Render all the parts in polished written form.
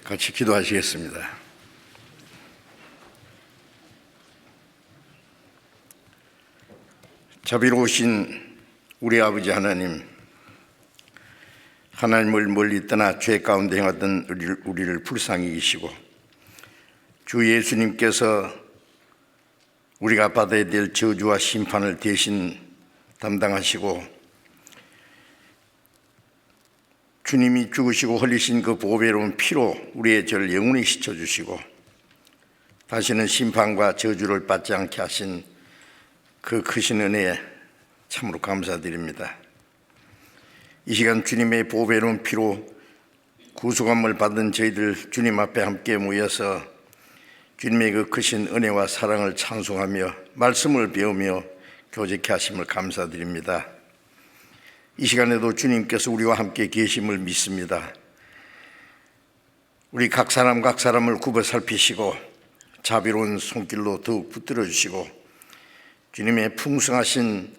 같이 기도하시겠습니다. 자비로우신 우리 아버지 하나님, 하나님을 멀리 떠나 죄 가운데 행하던 우리를 불쌍히 여기시고 주 예수님께서 우리가 받아야 될 저주와 심판을 대신 담당하시고 주님이 죽으시고 흘리신 그 보배로운 피로 우리의 죄를 영원히 씻어주시고 다시는 심판과 저주를 받지 않게 하신 그 크신 은혜에 참으로 감사드립니다. 이 시간 주님의 보배로운 피로 구속함을 받은 저희들 주님 앞에 함께 모여서 주님의 그 크신 은혜와 사랑을 찬송하며 말씀을 배우며 교제케 하심을 감사드립니다. 이 시간에도 주님께서 우리와 함께 계심을 믿습니다. 우리 각 사람을 굽어 살피시고 자비로운 손길로 더욱 붙들어 주시고 주님의 풍성하신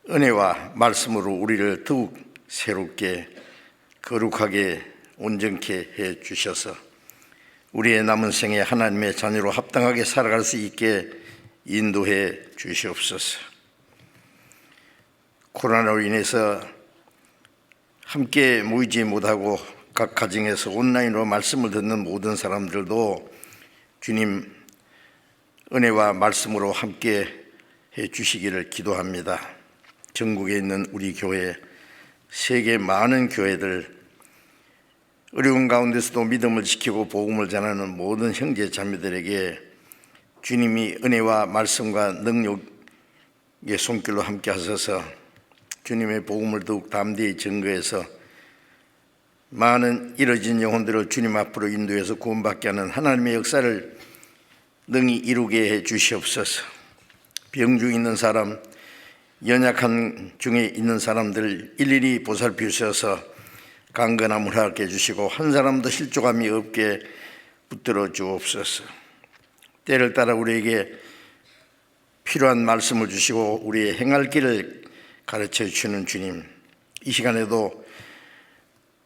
은혜와 말씀으로 우리를 더욱 새롭게 거룩하게 온전케 해 주셔서 우리의 남은 생에 하나님의 자녀로 합당하게 살아갈 수 있게 인도해 주시옵소서. 코로나로 인해서 함께 모이지 못하고 각 가정에서 온라인으로 말씀을 듣는 모든 사람들도 주님 은혜와 말씀으로 함께 해 주시기를 기도합니다. 전국에 있는 우리 교회, 세계 많은 교회들, 어려운 가운데서도 믿음을 지키고 복음을 전하는 모든 형제 자매들에게 주님이 은혜와 말씀과 능력의 손길로 함께 하셔서 주님의 복음을 더욱 담대히 증거해서 많은 잃어진 영혼들을 주님 앞으로 인도해서 구원받게 하는 하나님의 역사를 능히 이루게 해 주시옵소서. 병중에 있는 사람, 연약한 중에 있는 사람들 일일이 보살피셔서 강건함을 허락해 주시고 한 사람도 실족함이 없게 붙들어 주옵소서. 때를 따라 우리에게 필요한 말씀을 주시고 우리의 행할 길을 가르쳐 주시는 주님, 이 시간에도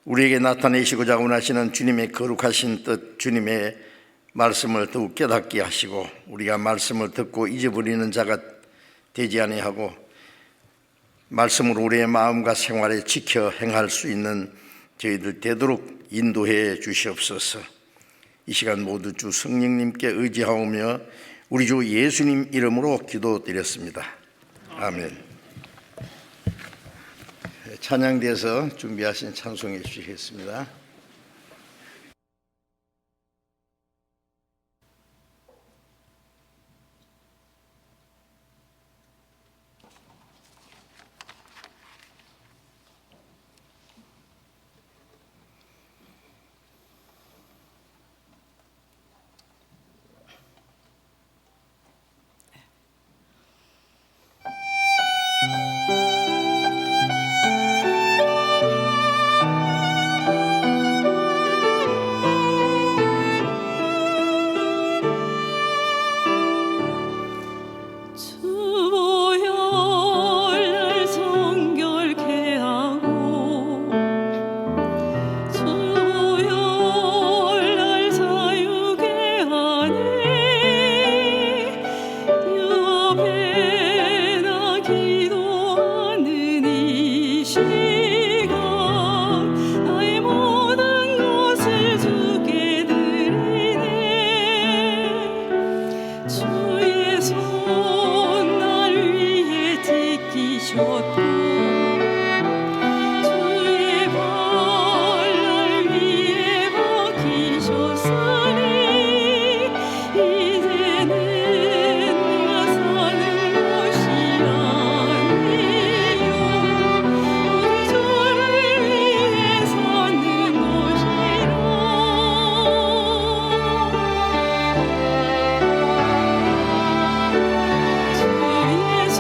우리에게 나타내시고자 원하시는 주님의 거룩하신 뜻, 주님의 말씀을 더욱 깨닫게 하시고 우리가 말씀을 듣고 잊어버리는 자가 되지 아니하고 말씀으로 우리의 마음과 생활에 지켜 행할 수 있는 저희들 되도록 인도해 주시옵소서. 이 시간 모두 주 성령님께 의지하오며 우리 주 예수님 이름으로 기도드렸습니다. 아멘. 찬양대에서 준비하신 찬송해 주시겠습니다.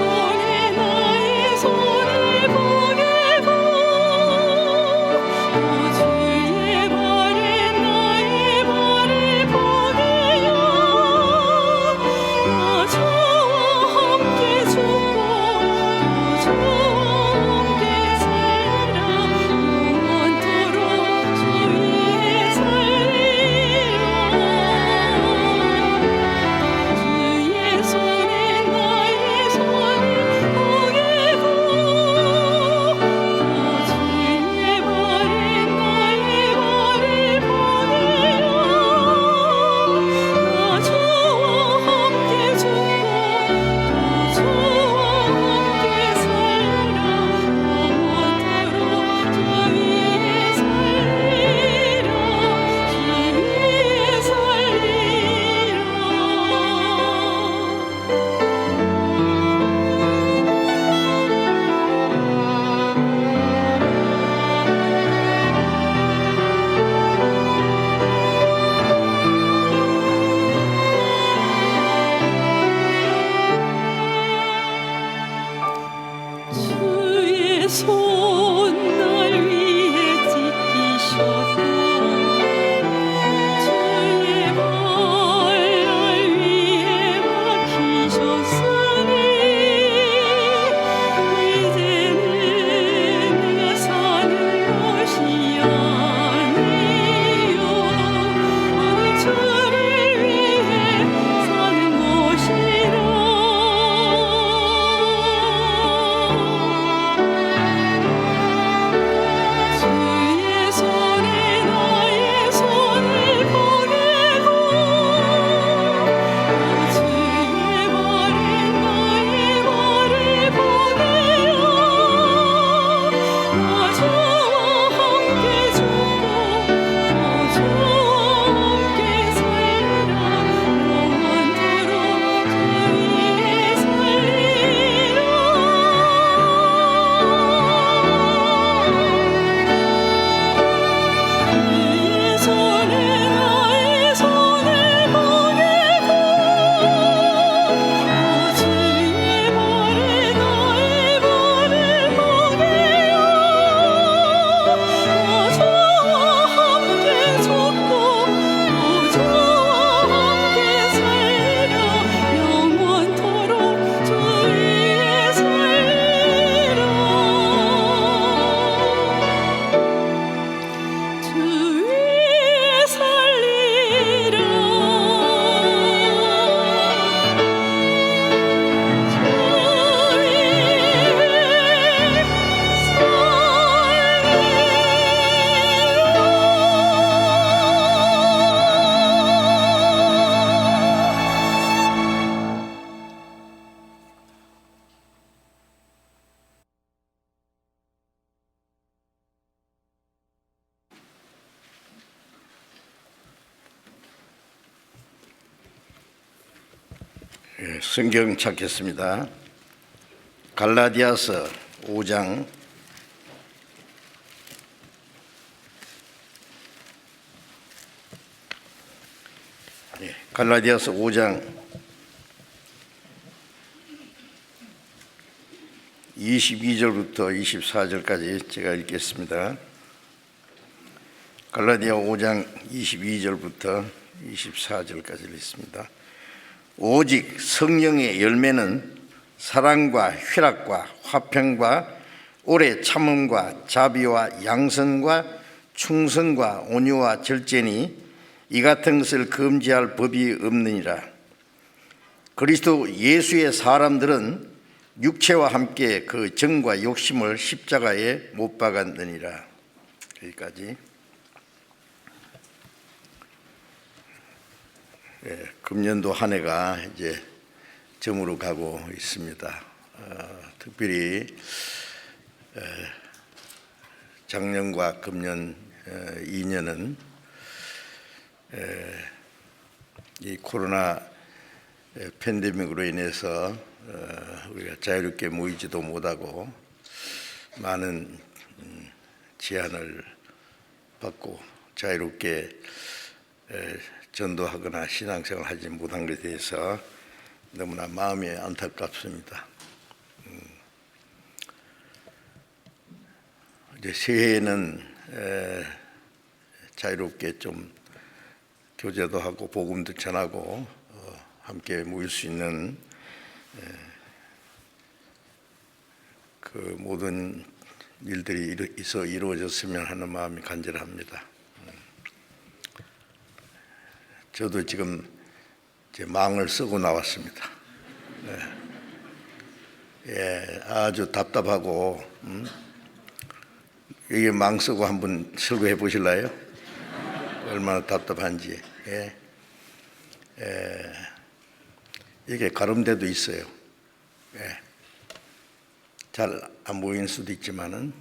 손에 나의 손 성경 찾겠습니다. 갈라디아서 5장 22절부터 24절까지 제가 읽겠습니다. 갈라디아 5장 22절부터 24절까지 읽습니다. 오직 성령의 열매는 사랑과 희락과 화평과 오래 참음과 자비와 양선과 충성과 온유와 절제니 이 같은 것을 금지할 법이 없느니라. 그리스도 예수의 사람들은 육체와 함께 그 정과 욕심을 십자가에 못 박았느니라. 여기까지. 금년도 한 해가 이제 점으로 가고 있습니다. 특별히 작년과 금년 2년은 이 코로나 팬데믹으로 인해서 우리가 자유롭게 모이지도 못하고 많은 제한을 받고 자유롭게 전도하거나 신앙생활을 하지 못한 것에 대해서 너무나 마음이 안타깝습니다. 이제 새해에는 자유롭게 좀 교제도 하고 복음도 전하고 함께 모일 수 있는 그 모든 일들이 이루어졌으면 하는 마음이 간절합니다. 저도 지금 제 망을 쓰고 나왔습니다. 아주 답답하고 이게 망 쓰고 한번 설교해 보실래요? 얼마나 답답한지. 이게 가름대도 있어요. 잘 안 보이는 수도 있지만은,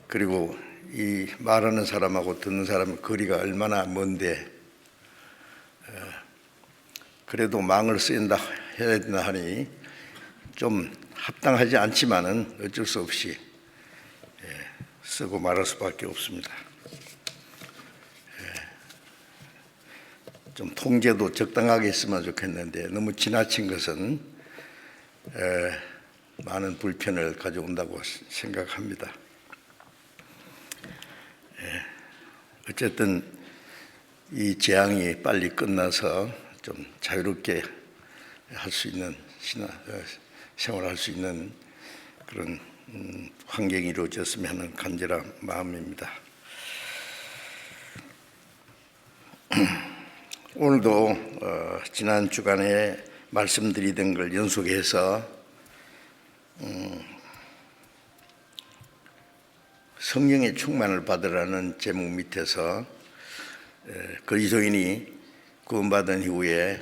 그리고 이 말하는 사람하고 듣는 사람의 거리가 얼마나 먼데 그래도 망을 쓰인다 해야 된다 하니 좀 합당하지 않지만은 어쩔 수 없이 쓰고 말할 수밖에 없습니다. 좀 통제도 적당하게 있으면 좋겠는데 너무 지나친 것은 많은 불편을 가져온다고 생각합니다. 어쨌든 이 재앙이 빨리 끝나서 좀 자유롭게 할 수 있는 생활할 수 있는 그런 환경이 이루어졌으면 하는 간절한 마음입니다. 오늘도 지난 주간에 말씀드리던 걸 연속해서 성령의 충만을 받으라는 제목 밑에서 그리스도인이 구원받은 이후에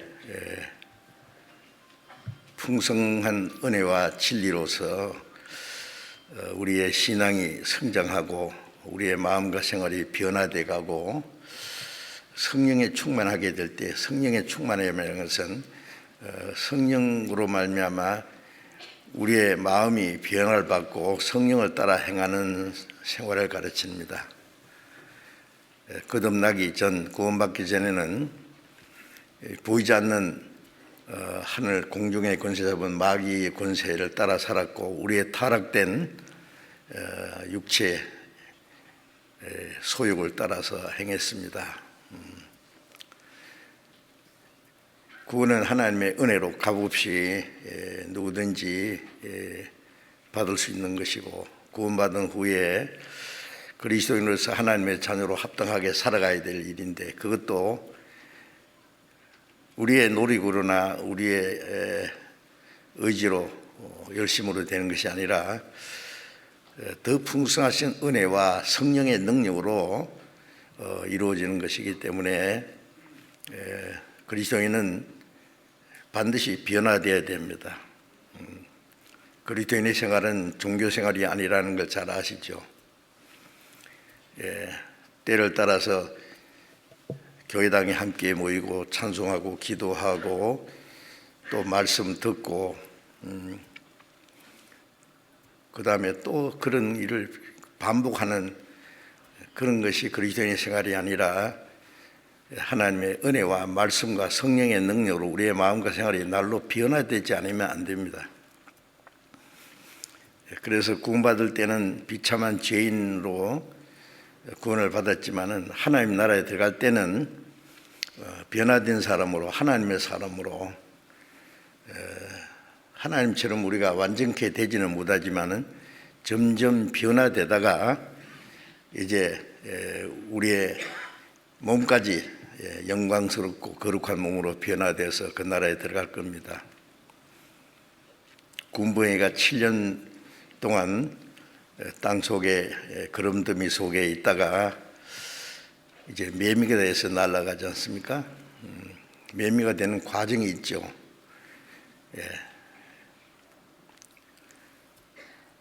풍성한 은혜와 진리로서 우리의 신앙이 성장하고 우리의 마음과 생활이 변화돼 가고 성령에 충만하게 될 때, 성령에 충만하는 것은 성령으로 말미암아 우리의 마음이 변화를 받고 성령을 따라 행하는 생활을 가르칩니다. 거듭나기 전, 구원받기 전에는 보이지 않는 하늘 공중의 권세 잡은 마귀의 권세를 따라 살았고 우리의 타락된 육체 소욕을 따라서 행했습니다. 구원은 하나님의 은혜로 값없이 누구든지 받을 수 있는 것이고, 구원받은 후에 그리스도인으로서 하나님의 자녀로 합당하게 살아가야 될 일인데, 그것도 우리의 노력으로나 우리의 의지로 열심으로 되는 것이 아니라 더 풍성하신 은혜와 성령의 능력으로 이루어지는 것이기 때문에 그리스도인은 반드시 변화되어야 됩니다. 그리스도인의 생활은 종교 생활이 아니라는 걸 잘 아시죠? 때를 따라서 교회당에 함께 모이고 찬송하고 기도하고 또 말씀 듣고 그 다음에 또 그런 일을 반복하는 그런 것이 그리스도인의 생활이 아니라 하나님의 은혜와 말씀과 성령의 능력으로 우리의 마음과 생활이 날로 변화되지 않으면 안 됩니다. 그래서 구원받을 때는 비참한 죄인으로 구원을 받았지만은 하나님 나라에 들어갈 때는 변화된 사람으로, 하나님의 사람으로, 하나님처럼 우리가 완전케 되지는 못하지만은 점점 변화되다가 이제 우리의 몸까지 영광스럽고 거룩한 몸으로 변화돼서 그 나라에 들어갈 겁니다. 군부행위가 7년 동안 땅속에 거름더미 속에 있다가 이제 매미가 돼서 날아가지 않습니까? 매미가 되는 과정이 있죠.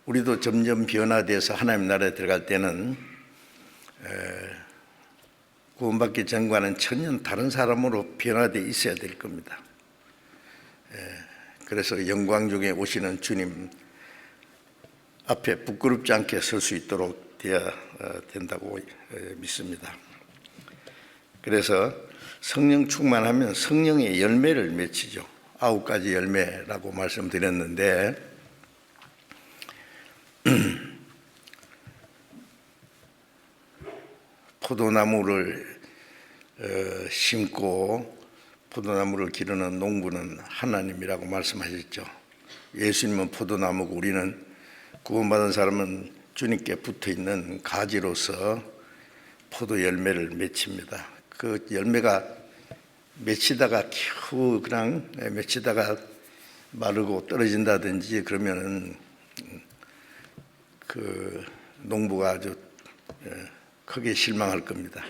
우리도 점점 변화돼서 하나님 나라에 들어갈 때는 구원받기 전과는 전혀 다른 사람으로 변화되어 있어야 될 겁니다. 그래서 영광 중에 오시는 주님 앞에 부끄럽지 않게 설 수 있도록 되어야 된다고 믿습니다. 그래서 성령 충만하면 성령의 열매를 맺히죠. 9가지 열매라고 말씀드렸는데 포도나무를 심고 포도나무를 기르는 농부는 하나님이라고 말씀하셨죠. 예수님은 포도나무고 우리는 구원받은 사람은 주님께 붙어있는 가지로서 포도 열매를 맺힙니다. 그 열매가 맺히다가 겨우 그냥 맺히다가 마르고 떨어진다든지 그러면은 그 농부가 아주 크게 실망할 겁니다.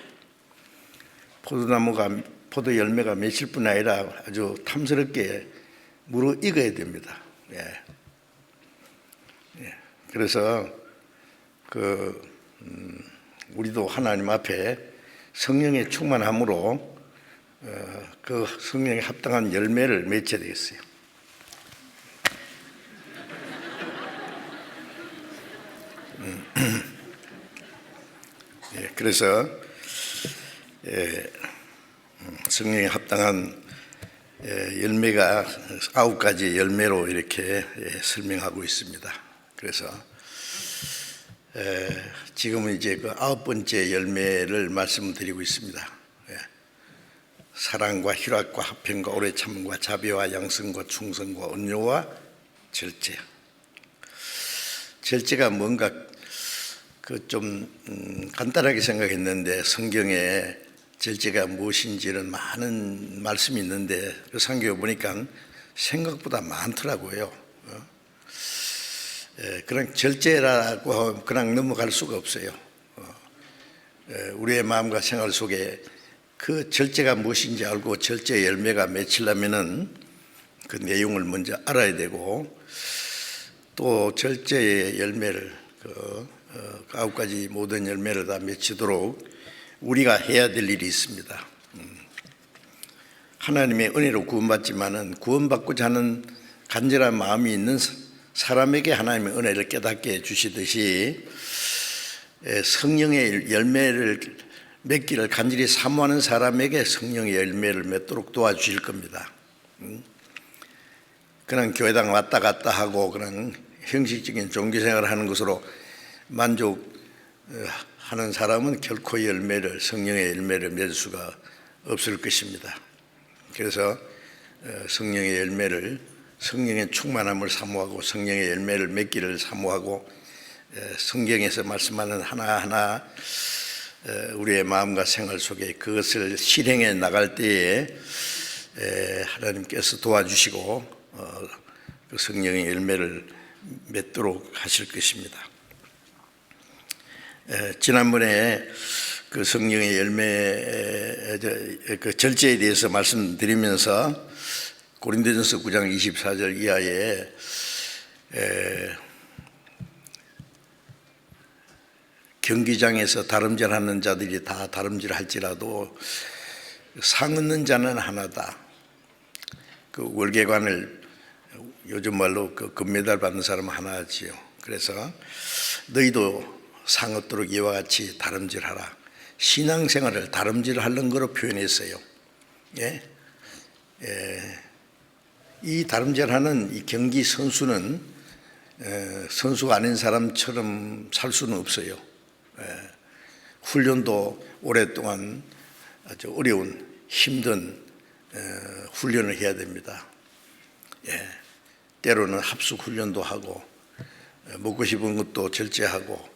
포도 열매가 맺힐 뿐 아니라 아주 탐스럽게 무르익어야 됩니다. 그래서 우리도 하나님 앞에 성령의 충만함으로 그 성령에 합당한 열매를 맺어야 되겠어요. 그래서 성령에 합당한 열매가 9가지 열매로 이렇게 설명하고 있습니다. 그래서 지금은 이제 그 9번째 열매를 말씀드리고 있습니다. 사랑과 희락과 화평과 오래 참음과 자비와 양성과 충성과 온유와 절제. 절제가 뭔가 좀 간단하게 생각했는데 성경에 절제가 무엇인지는 많은 말씀이 있는데 그 성경에 보니까 생각보다 많더라고요. 그냥 절제라고 그냥 넘어갈 수가 없어요. 우리의 마음과 생활 속에 그 절제가 무엇인지 알고 절제의 열매가 맺히려면은 그 내용을 먼저 알아야 되고 또 절제의 열매를 9가지 모든 열매를 다 맺히도록 우리가 해야 될 일이 있습니다. 하나님의 은혜로 구원받지만은 구원받고자 하는 간절한 마음이 있는 사람에게 하나님의 은혜를 깨닫게 해주시듯이 성령의 열매를 맺기를 간절히 사모하는 사람에게 성령의 열매를 맺도록 도와주실 겁니다. 그냥 교회당 왔다 갔다 하고 그냥 형식적인 종교생활을 하는 것으로 만족하는 사람은 결코 성령의 열매를 맺을 수가 없을 것입니다. 그래서 성령의 열매를 성령의 충만함을 사모하고 성령의 열매를 맺기를 사모하고 성경에서 말씀하는 하나하나 우리의 마음과 생활 속에 그것을 실행해 나갈 때에 하나님께서 도와주시고 그 성령의 열매를 맺도록 하실 것입니다. 지난번에 그 성령의 열매 그 절제에 대해서 말씀드리면서 고린도전서 9장 24절 이하에 경기장에서 다름질하는 자들이 다 다름질할지라도 상 얻는 자는 하나다. 그 월계관을 요즘 말로 그 금메달 받는 사람 하나지요. 그래서 너희도 상 얻도록 이와 같이 다름질하라. 신앙생활을 다름질하는 거로 표현했어요. 예? 이 다름질하는 이 경기 선수는 선수가 아닌 사람처럼 살 수는 없어요. 훈련도 오랫동안 아주 어려운 힘든 훈련을 해야 됩니다. 때로는 합숙 훈련도 하고 먹고 싶은 것도 절제하고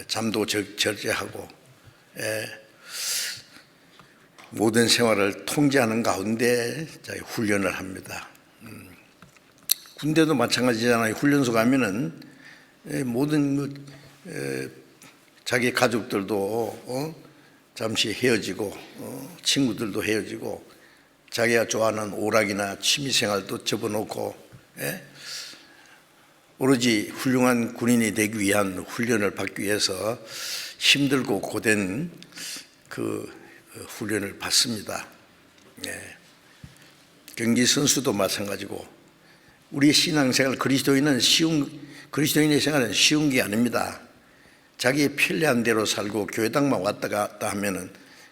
잠도 절제하고 모든 생활을 통제하는 가운데 훈련을 합니다. 군대도 마찬가지잖아요. 훈련소 가면은 모든 자기 가족들도 잠시 헤어지고 친구들도 헤어지고 자기가 좋아하는 오락이나 취미생활도 접어놓고 오로지 훌륭한 군인이 되기 위한 훈련을 받기 위해서 힘들고 고된 그 훈련을 받습니다. 경기 선수도 마찬가지고 우리 신앙생활 그리스도인의 생활은 쉬운 게 아닙니다. 자기의 편리한 대로 살고 교회당만 왔다 갔다 하면은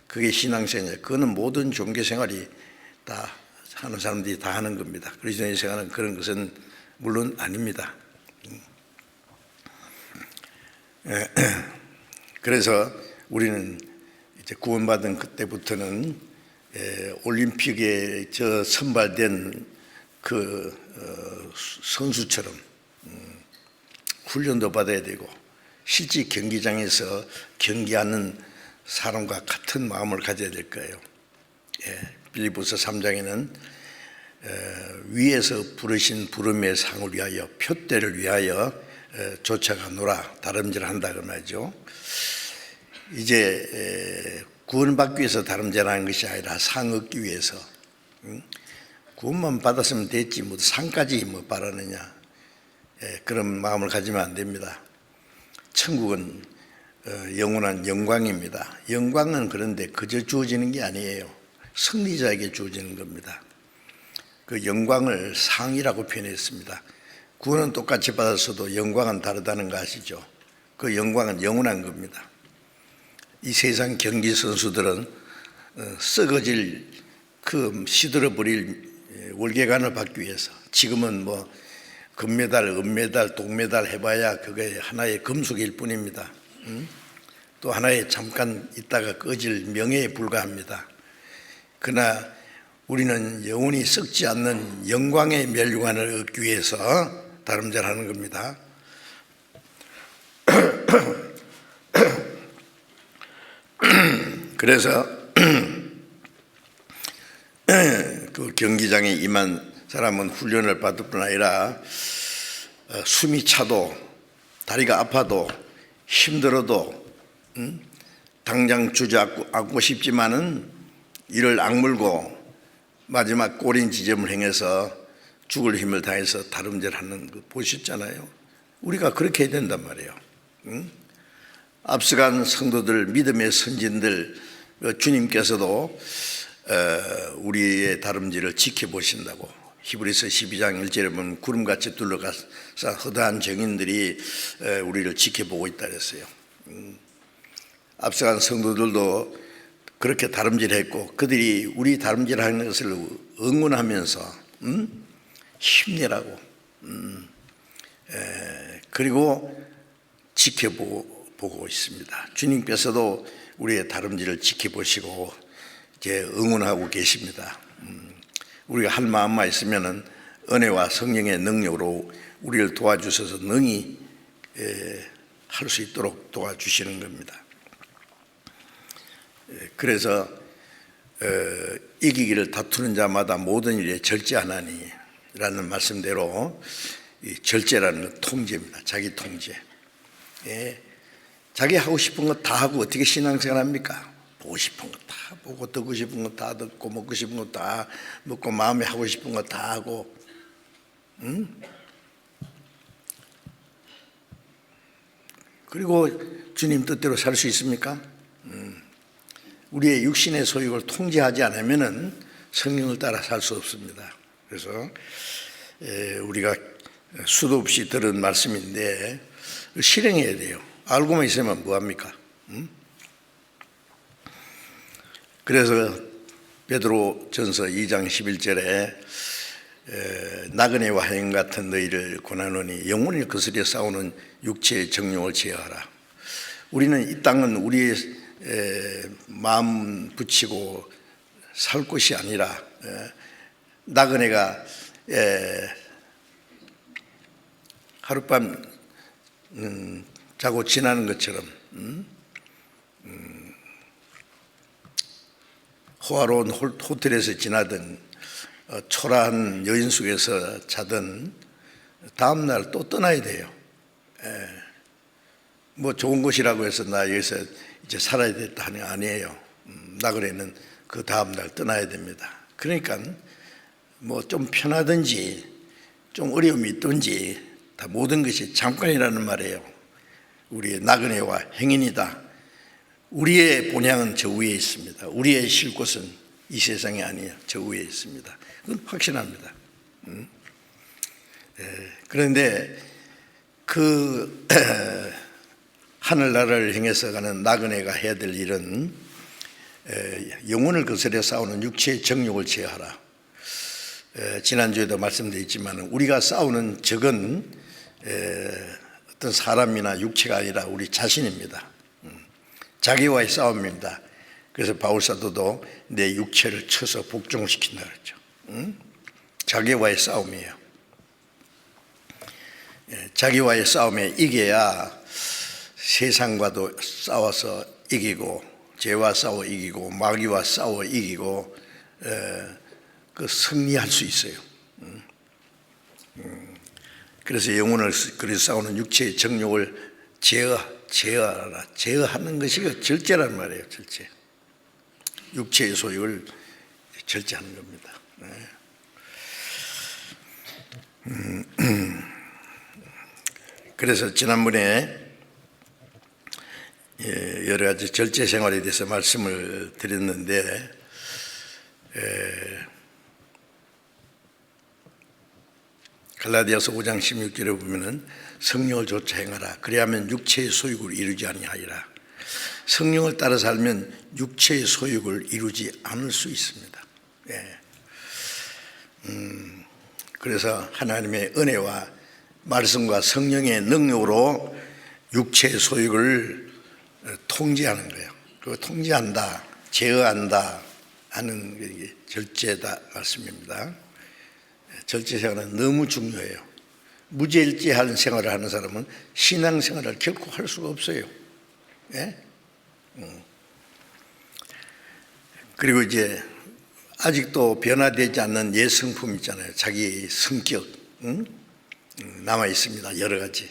그게 신앙생활. 그거는 모든 종교생활이 다 하는 사람들이 다 하는 겁니다. 그리스도인의 생활은 그런 것은 물론 아닙니다. 그래서 우리는 이제 구원받은 그때부터는 올림픽에 선발된 그 선수처럼 훈련도 받아야 되고 실제 경기장에서 경기하는 사람과 같은 마음을 가져야 될 거예요. 빌립보서 3장에는 위에서 부르신 부름의 상을 위하여 표대를 위하여 쫓아가노라 다름질한다 그 말이죠. 이제 구원받기 위해서 다름질하는 것이 아니라 상 얻기 위해서. 구원만 받았으면 됐지 뭐 상까지 뭐 바라느냐, 그런 마음을 가지면 안 됩니다. 천국은 영원한 영광입니다. 영광은 그런데 그저 주어지는 게 아니에요. 승리자에게 주어지는 겁니다. 그 영광을 상이라고 표현했습니다. 구원은 똑같이 받았어도 영광은 다르다는 거 아시죠? 그 영광은 영원한 겁니다. 이 세상 경기 선수들은 썩어질 그 시들어버릴 월계관을 받기 위해서 지금은 뭐 금메달, 은메달, 동메달 해봐야 그게 하나의 금속일 뿐입니다. 또 하나의 잠깐 있다가 꺼질 명예에 불과합니다. 그러나 우리는 영원히 썩지 않는 영광의 멸류관을 얻기 위해서 다름질하는 겁니다. 그래서 그 경기장에 임한 사람은 훈련을 받을 뿐 아니라 숨이 차도 다리가 아파도 힘들어도 당장 주저앉고 싶지만은 이를 악물고 마지막 꼬린 지점을 행해서 죽을 힘을 다해서 다름질하는 거 보셨잖아요. 우리가 그렇게 해야 된단 말이에요. 앞서간 성도들, 믿음의 선진들, 주님께서도 우리의 다름질을 지켜보신다고. 히브리서 12장 1절에 보면 구름같이 둘러싸 허다한 정인들이 우리를 지켜보고 있다 그랬어요. 앞서간 성도들도 그렇게 다름질했고 그들이 우리 다름질하는 것을 응원하면서 힘내라고 그리고 지켜보고 있습니다. 주님께서도 우리의 다름질을 지켜보시고 이제 응원하고 계십니다. 우리가 할 마음만 있으면은 은혜와 성령의 능력으로 우리를 도와주셔서 능히 할 수 있도록 도와주시는 겁니다. 그래서 이기기를 다투는 자마다 모든 일에 절제하나니 라는 말씀대로 이 절제라는 건 통제입니다. 자기 통제. 자기 하고 싶은 거 다 하고 어떻게 신앙생활 합니까? 보고 싶은 거 다 보고 듣고 싶은 거 다 듣고 먹고 싶은 거 다 먹고 마음에 하고 싶은 거 다 하고 그리고 주님 뜻대로 살 수 있습니까? 우리의 육신의 소욕을 통제하지 않으면 성령을 따라 살 수 없습니다. 그래서 우리가 수도 없이 들은 말씀인데 실행해야 돼요. 알고만 있으면 뭐합니까? 그래서 베드로전서 2장 11절에 나그네와 하인 같은 너희를 권하노니 영혼을 거스려 싸우는 육체의 정욕을 제어하라. 우리는 이 땅은 우리의 마음 붙이고 살 곳이 아니라 나그네가 하룻밤 자고 지나는 것처럼 호화로운 호텔에서 지나든 초라한 여인 속에서 자든 다음날 또 떠나야 돼요. 뭐 좋은 곳이라고 해서 나 여기서 이제 살아야 됐다 하는 게 아니에요. 나그네는 그 다음날 떠나야 됩니다. 그러니까 뭐 좀 편하든지 좀 어려움이 있든지 다 모든 것이 잠깐이라는 말이에요. 우리의 나그네와 행인이다. 우리의 본향은 저 위에 있습니다. 우리의 쉴 곳은 이 세상이 아니에요. 저 위에 있습니다. 그건 확신합니다. 그런데 그 하늘나라를 향해서 가는 나그네가 해야 될 일은 영혼을 거스려 싸우는 육체의 정욕을 제어하라. 지난주에도 말씀드렸지만 우리가 싸우는 적은 어떤 사람이나 육체가 아니라 우리 자신입니다. 자기와의 싸움입니다. 그래서 바울사도도 내 육체를 쳐서 복종시킨다 그랬죠. 자기와의 싸움이에요. 자기와의 싸움에 이겨야 세상과도 싸워서 이기고 죄와 싸워 이기고 마귀와 싸워 이기고 그 승리할 수 있어요. 그래서 영혼을 그래서 싸우는 육체의 정욕을 제어하라. 제어하는 것이 절제란 말이에요. 절제. 육체의 소욕을 절제하는 겁니다. 그래서 지난번에 여러 가지 절제 생활에 대해서 말씀을 드렸는데 갈라디아서 5장 16절에 보면은 성령을 좇아 행하라. 그래야면 육체의 소욕을 이루지 아니하리라. 성령을 따라 살면 육체의 소욕을 이루지 않을 수 있습니다. 그래서 하나님의 은혜와 말씀과 성령의 능력으로 육체의 소욕을 통제하는 거예요. 그 통제한다, 제어한다 하는 게 절제다 말씀입니다. 절제 생활은 너무 중요해요. 무절제하는 생활을 하는 사람은 신앙 생활을 결코 할 수가 없어요. 그리고 이제 아직도 변화되지 않는 예성품 있잖아요. 자기 성격 남아 있습니다. 여러 가지.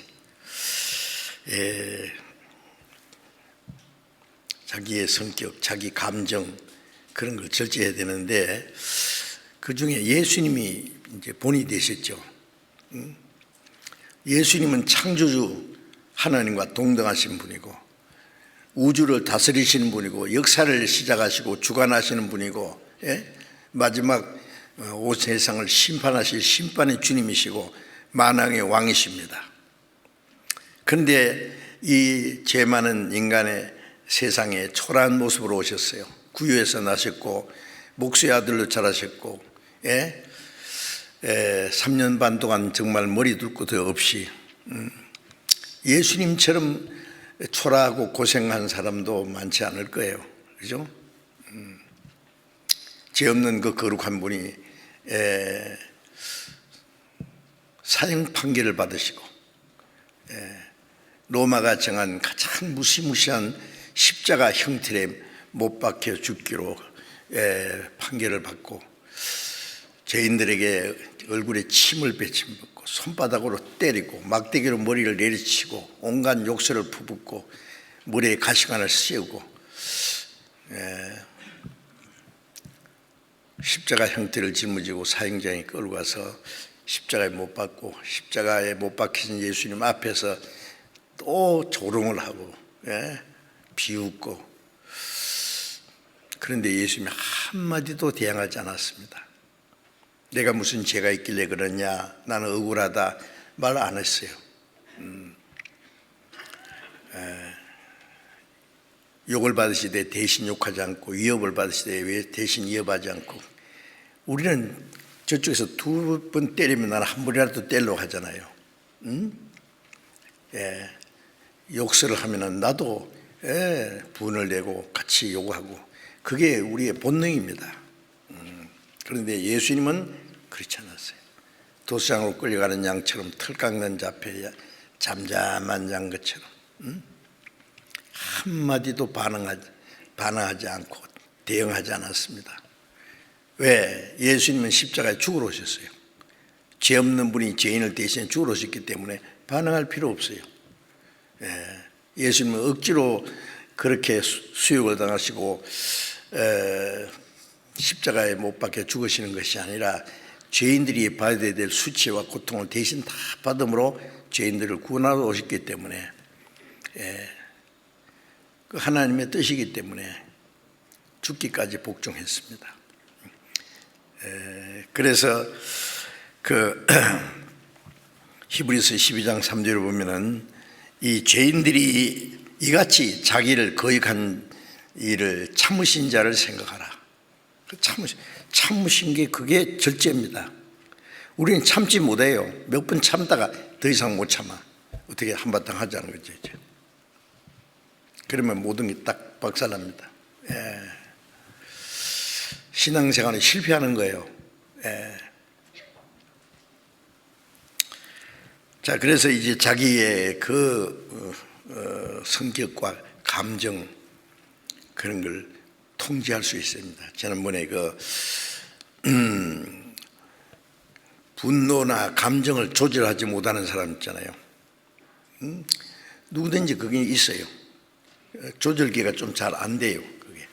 자기의 성격, 자기 감정 그런 걸 절제해야 되는데 그 중에 예수님이 이제 본이 되셨죠. 예수님은 창조주 하나님과 동등하신 분이고 우주를 다스리시는 분이고 역사를 시작하시고 주관하시는 분이고 마지막 온 세상을 심판하실 심판의 주님이시고 만왕의 왕이십니다. 그런데 이 죄 많은 인간의 세상에 초라한 모습으로 오셨어요. 구유에서 나셨고 목수의 아들로 자라셨고 3년 반 동안 정말 머리 둘 것도 없이 예수님처럼 초라하고 고생한 사람도 많지 않을 거예요. 그죠? 죄 없는 그 거룩한 분이 사형 판결을 받으시고 로마가 정한 가장 무시무시한 십자가 형틀에 못 박혀 죽기로 판결을 받고 죄인들에게 얼굴에 침을 뱉고 손바닥으로 때리고 막대기로 머리를 내리치고 온갖 욕설을 퍼붓고 머리에 가시관을 씌우고 십자가 형태를 짊어지고 사형장에 끌고 가서 십자가에 못 박고 십자가에 못 박히신 예수님 앞에서 또 조롱을 하고 비웃고 그런데 예수님이 한마디도 대항하지 않았습니다. 내가 무슨 죄가 있길래 그러냐, 나는 억울하다 말 안 했어요. 욕을 받으시되 대신 욕하지 않고, 위협을 받으시되 왜 대신 위협하지 않고. 우리는 저쪽에서 2번 때리면 나는 한 번이라도 때리려고 하잖아요. 욕설을 하면은 나도 분을 내고 같이 욕하고, 그게 우리의 본능입니다. 그런데 예수님은 그렇지 않았어요. 도수장으로 끌려가는 양처럼 털 깎는 자 앞에 잠잠한 양 것처럼 한마디도 반응하지 않고 대응하지 않았습니다. 왜? 예수님은 십자가에 죽으러 오셨어요. 죄 없는 분이 죄인을 대신해 죽으러 오셨기 때문에 반응할 필요 없어요. 예수님은 억지로 그렇게 수욕을 당하시고 십자가에 못 박혀 죽으시는 것이 아니라 죄인들이 받아야 될 수치와 고통을 대신 다 받음으로 죄인들을 구원하러 오셨기 때문에, 그 하나님의 뜻이기 때문에 죽기까지 복종했습니다. 그래서 그 히브리서 12장 3절을 보면은 이 죄인들이 이같이 자기를 거역한 일을 참으신 자를 생각하라. 참으신 게 그게 절제입니다. 우리는 참지 못해요. 몇 번 참다가 더 이상 못 참아. 어떻게 한바탕 하자는 거죠. 이제. 그러면 모든 게 딱 박살납니다. 신앙생활에 실패하는 거예요. 자, 그래서 이제 자기의 그 성격과 감정, 그런 걸 통제할 수 있습니다. 지난번에 분노나 감정을 조절하지 못하는 사람 있잖아요. 누구든지 그게 있어요. 조절기가 좀 잘 안 돼요. 그게.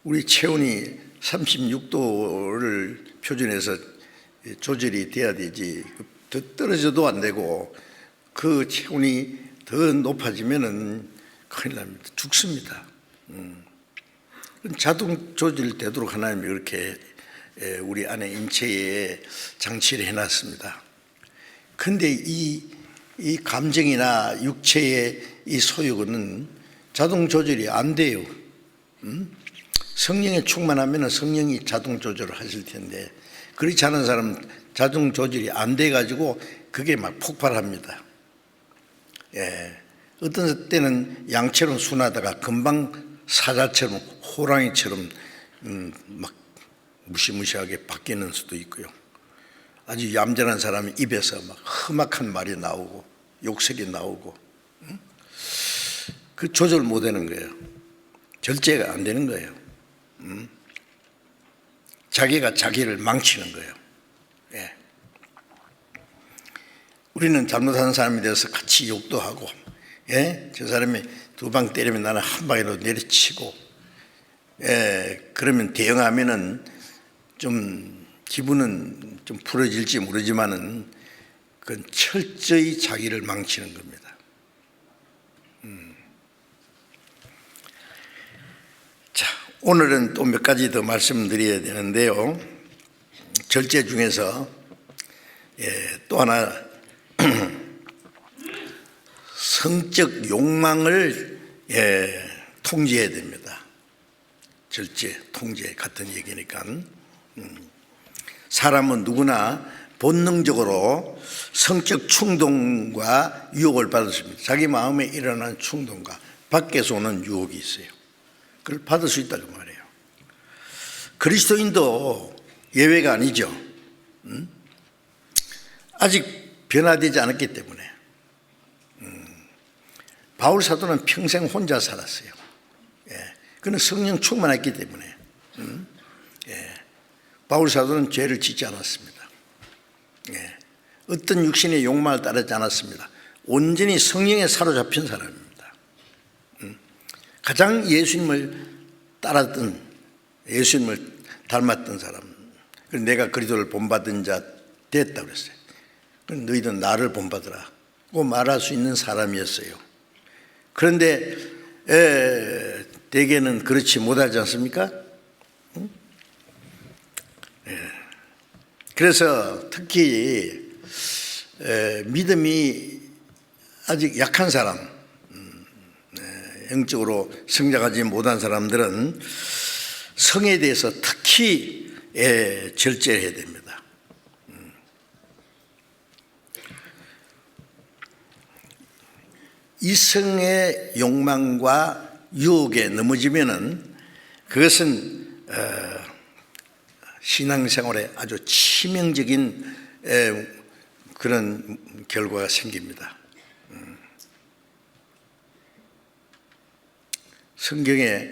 우리 체온이 36도를 표준해서 조절이 돼야 되지, 더 떨어져도 안 되고, 그 체온이 더 높아지면은 큰일 납니다. 죽습니다. 자동 조절되도록 하나님이 이렇게 우리 안에 인체에 장치를 해놨습니다. 근데 이 감정이나 육체의 이 소욕은 자동 조절이 안 돼요. 성령에 충만하면 성령이 자동 조절을 하실 텐데, 그렇지 않은 사람은 자동 조절이 안 돼가지고 그게 막 폭발합니다. 어떤 때는 양처럼 순하다가 금방 사자처럼 호랑이처럼 막 무시무시하게 바뀌는 수도 있고요. 아주 얌전한 사람이 입에서 막 험악한 말이 나오고 욕설이 나오고, 그 조절 못 하는 거예요. 절제가 안 되는 거예요. 자기가 자기를 망치는 거예요. 우리는 잘못하는 사람이 되어서 같이 욕도 하고, 저 사람이 2방 때리면 나는 한 방이라도 내리치고, 그러면 대응하면은 좀 기분은 좀 풀어질지 모르지만은 그건 철저히 자기를 망치는 겁니다. 자, 오늘은 또 몇 가지 더 말씀드려야 되는데요. 절제 중에서 또 하나 성적 욕망을 통제해야 됩니다. 절제, 통제 같은 얘기니까. 사람은 누구나 본능적으로 성적 충동과 유혹을 받습니다. 자기 마음에 일어나는 충동과 밖에서 오는 유혹이 있어요. 그걸 받을 수 있다고 말해요. 그리스도인도 예외가 아니죠. 아직 변화되지 않았기 때문에. 바울 사도는 평생 혼자 살았어요. 그는 성령 충만했기 때문에. 바울 사도는 죄를 짓지 않았습니다. 어떤 육신의 욕망을 따르지 않았습니다. 온전히 성령에 사로잡힌 사람입니다. 가장 예수님을 따랐던, 예수님을 닮았던 사람. 내가 그리스도를 본받은 자 됐다고 그랬어요. 너희도 나를 본받으라고 말할 수 있는 사람이었어요. 그런데 대개는 그렇지 못하지 않습니까? 그래서 특히 믿음이 아직 약한 사람, 영적으로 성장하지 못한 사람들은 성에 대해서 특히 절제해야 됩니다. 이성의 욕망과 유혹에 넘어지면은 그것은 신앙생활에 아주 치명적인 그런 결과가 생깁니다. 성경에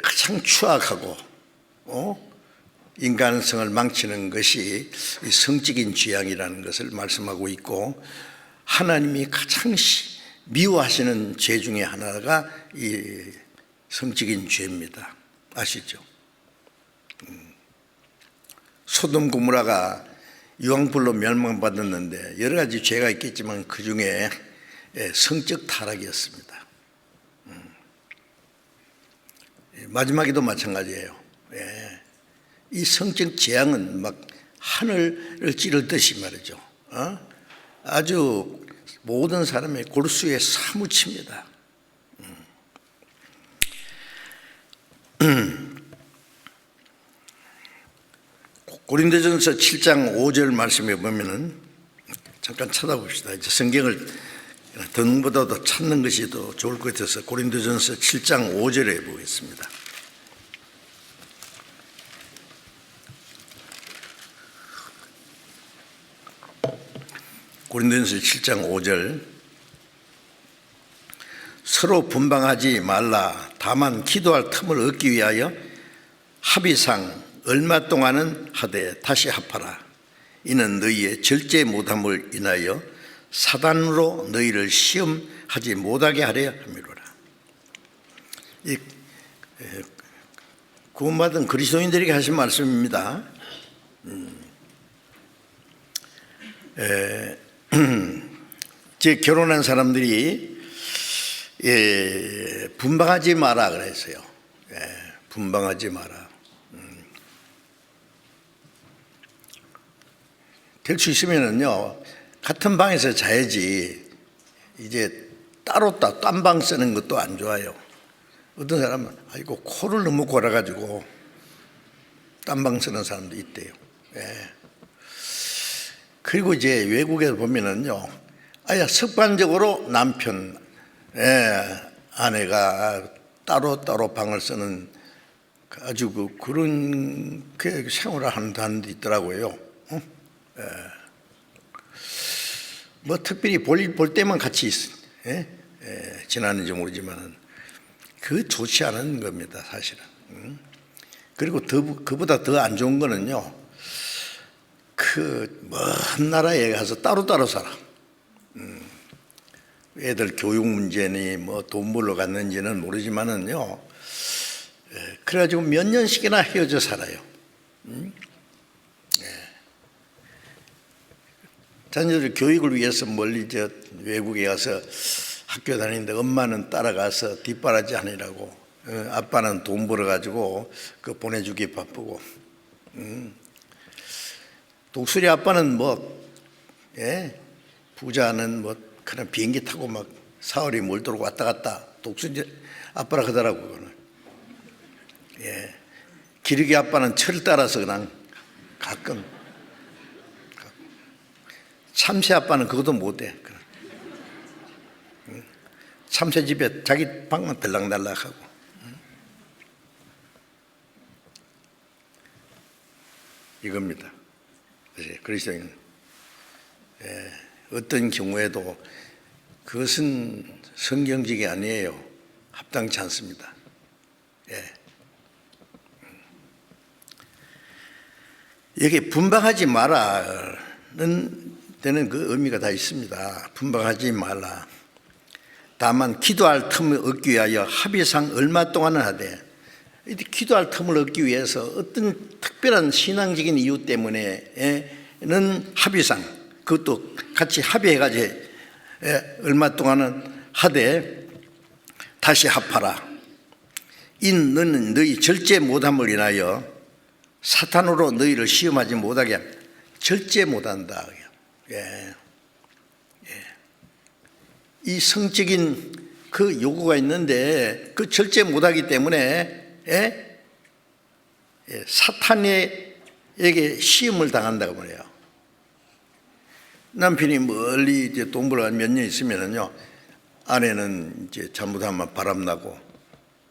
가장 추악하고 인간성을 망치는 것이 성적인 죄악이라는 것을 말씀하고 있고, 하나님이 가장 미워하시는 죄 중에 하나가 이 성적인 죄입니다. 아시죠? 소돔 고모라가 유황불로 멸망받았는데 여러 가지 죄가 있겠지만 그 중에 성적 타락이었습니다. 마지막에도 마찬가지예요. 이 성적 재앙은 막 하늘을 찌르듯이 말이죠. 아주 모든 사람의 골수에 사무칩니다. 고린도전서 7장 5절 말씀에 보면은 잠깐 찾아봅시다. 이제 성경을 듣는보다도 찾는 것이 더 좋을 것 같아서 고린도전서 7장 5절에 보겠습니다. 고린도전서 7장 5절, 서로 분방하지 말라. 다만 기도할 틈을 얻기 위하여 합의상 얼마 동안은 하되 다시 합하라. 이는 너희의 절제 못함을 인하여 사단으로 너희를 시험하지 못하게 하려 함이로라. 이 구원받은 그리스도인들에게 하신 말씀입니다. 제 결혼한 사람들이 분방하지 마라 그랬어요. 분방하지 마라. 될 수 있으면은요, 같은 방에서 자야지. 이제 따로 딴 방 쓰는 것도 안 좋아요. 어떤 사람은 아이고 코를 너무 골아가지고 딴 방 쓰는 사람도 있대요. 그리고 이제 외국에 보면은요, 아예 습관적으로 남편, 아내가 따로 방을 쓰는 아주 그런 생활을 하는 사람도 있더라고요. 뭐 특별히 볼 때만 같이 지나는지 모르지만 그 좋지 않은 겁니다, 사실은. 그리고 그보다 더 안 좋은 거는요, 그 먼 나라에 가서 따로 살아. 애들 교육 문제니 뭐 돈 벌러 갔는지는 모르지만은요, 그래가지고 몇 년씩이나 헤어져 살아요. 자녀들 교육을 위해서 멀리 외국에 가서 학교 다니는데 엄마는 따라가서 뒷바라지 하느라고, 아빠는 돈 벌어가지고 그 보내주기 바쁘고, 독수리 아빠는 부자는 그냥 비행기 타고 막 사흘이 멀도록 왔다 갔다 독수리 아빠라 하더라고. 그거는. 기러기 아빠는 철 따라서 그냥 가끔. 참새 아빠는 그것도 못해. 참새 집에 자기 방만 들락날락하고. 이겁니다. 그리스도인 어떤 경우에도 그것은 성경적이 아니에요. 합당치 않습니다. 여기 분방하지 마라는 데는 그 의미가 다 있습니다. 분방하지 말라. 다만 기도할 틈을 얻기 위하여 합의상 얼마 동안은 하되, 기도할 틈을 얻기 위해서 어떤 특별한 신앙적인 이유 때문에는 합의상, 그것도 같이 합의해가지고 얼마 동안은 하되 다시 합하라. 너는 너희 절제 못함을 인하여 사탄으로 너희를 시험하지 못하게 절제 못한다. 예. 이 성적인 그 요구가 있는데 그 절제 못하기 때문에 사탄에게 시험을 당한다고 말해요. 남편이 멀리 이제 돈 벌어 몇 년 있으면은요, 아내는 이제 잘못하면 바람나고,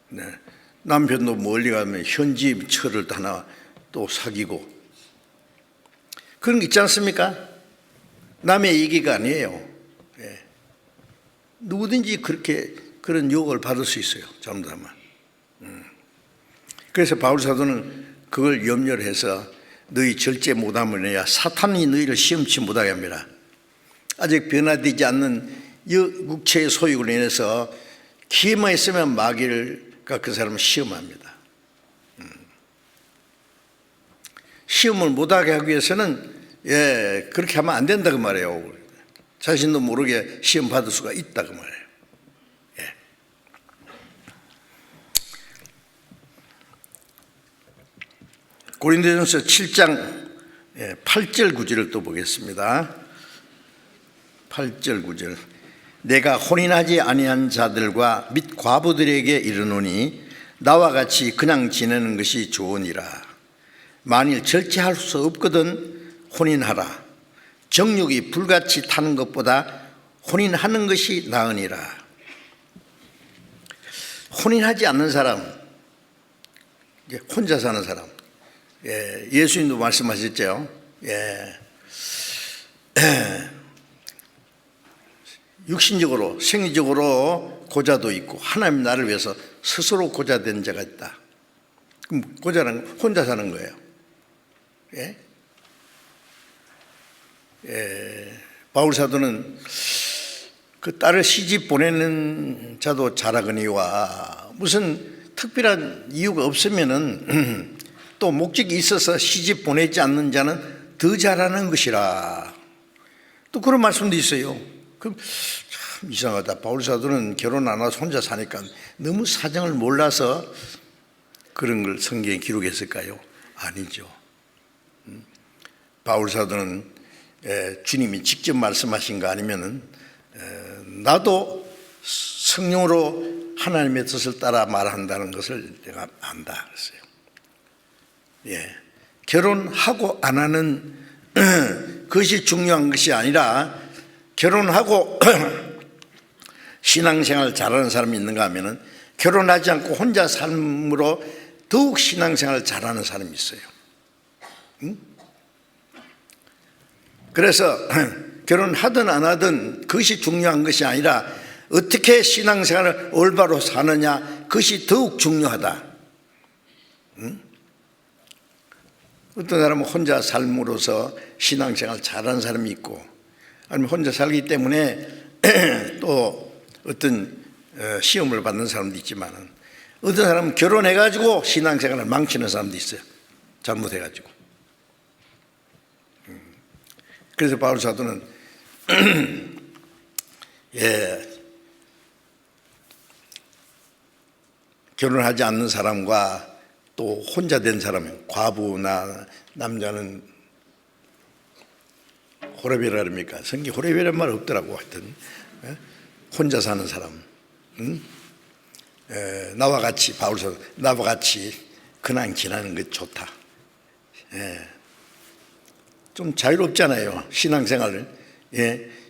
네. 남편도 멀리 가면 현지 처를 하나 또 사귀고, 그런 게 있지 않습니까? 남의 얘기가 아니에요. 예. 누구든지 그렇게 그런 유혹을 받을 수 있어요, 잘못하면. 그래서 바울 사도는 그걸 염려를 해서 너희 절제 못함을 해야 사탄이 너희를 시험치 못하게 합니다. 아직 변화되지 않는 육체의 소욕으로 인해서 기회만 있으면 마귀가 그 사람을 시험합니다. 시험을 못하게 하기 위해서는 그렇게 하면 안 된다고 말해요. 자신도 모르게 시험 받을 수가 있다고 말해요. 고린도전서 7장 8절 9절을 또 보겠습니다. 8절 9절. 내가 혼인하지 아니한 자들과 및 과부들에게 이르노니 나와 같이 그냥 지내는 것이 좋으니라. 만일 절제할 수 없거든 혼인하라. 정욕이 불같이 타는 것보다 혼인하는 것이 나으니라. 혼인하지 않는 사람, 혼자 사는 사람, 예수님도 말씀하셨죠. 육신적으로 생리적으로 고자도 있고 하나님 나를 위해서 스스로 고자된 자가 있다. 그럼 고자는 혼자 사는 거예요. 바울 사도는 그 딸을 시집 보내는 자도 잘하거니와 무슨 특별한 이유가 없으면은 또 목적이 있어서 시집 보내지 않는 자는 더 잘하는 것이라. 또 그런 말씀도 있어요. 그럼 참 이상하다. 바울 사도는 결혼 안 하고 혼자 사니까 너무 사정을 몰라서 그런 걸 성경에 기록했을까요? 아니죠. 바울 사도는 주님이 직접 말씀하신 거 아니면은 나도 성령으로 하나님의 뜻을 따라 말한다는 것을 내가 안다 그랬어요. 결혼하고 안 하는 그것이 중요한 것이 아니라 결혼하고 신앙생활 잘하는 사람이 있는가 하면은 결혼하지 않고 혼자 삶으로 더욱 신앙생활 잘하는 사람이 있어요. 그래서 결혼하든 안 하든 그것이 중요한 것이 아니라 어떻게 신앙생활을 올바로 사느냐, 그것이 더욱 중요하다. 어떤 사람은 혼자 삶으로서 신앙생활 잘하는 사람이 있고, 아니면 혼자 살기 때문에 또 어떤 시험을 받는 사람도 있지만, 어떤 사람은 결혼해가지고 신앙생활을 망치는 사람도 있어요. 잘못해가지고. 그래서 바울 사도는 결혼하지 않는 사람과 또 혼자 된 사람, 과부나 남자는 호레비라 그럽니까? 성경 호레비란 말 없더라고. 하여튼 혼자 사는 사람, 나와 같이, 바울 사도 나와 같이 그냥 지나는 게 좋다. 좀 자유롭잖아요, 신앙생활을.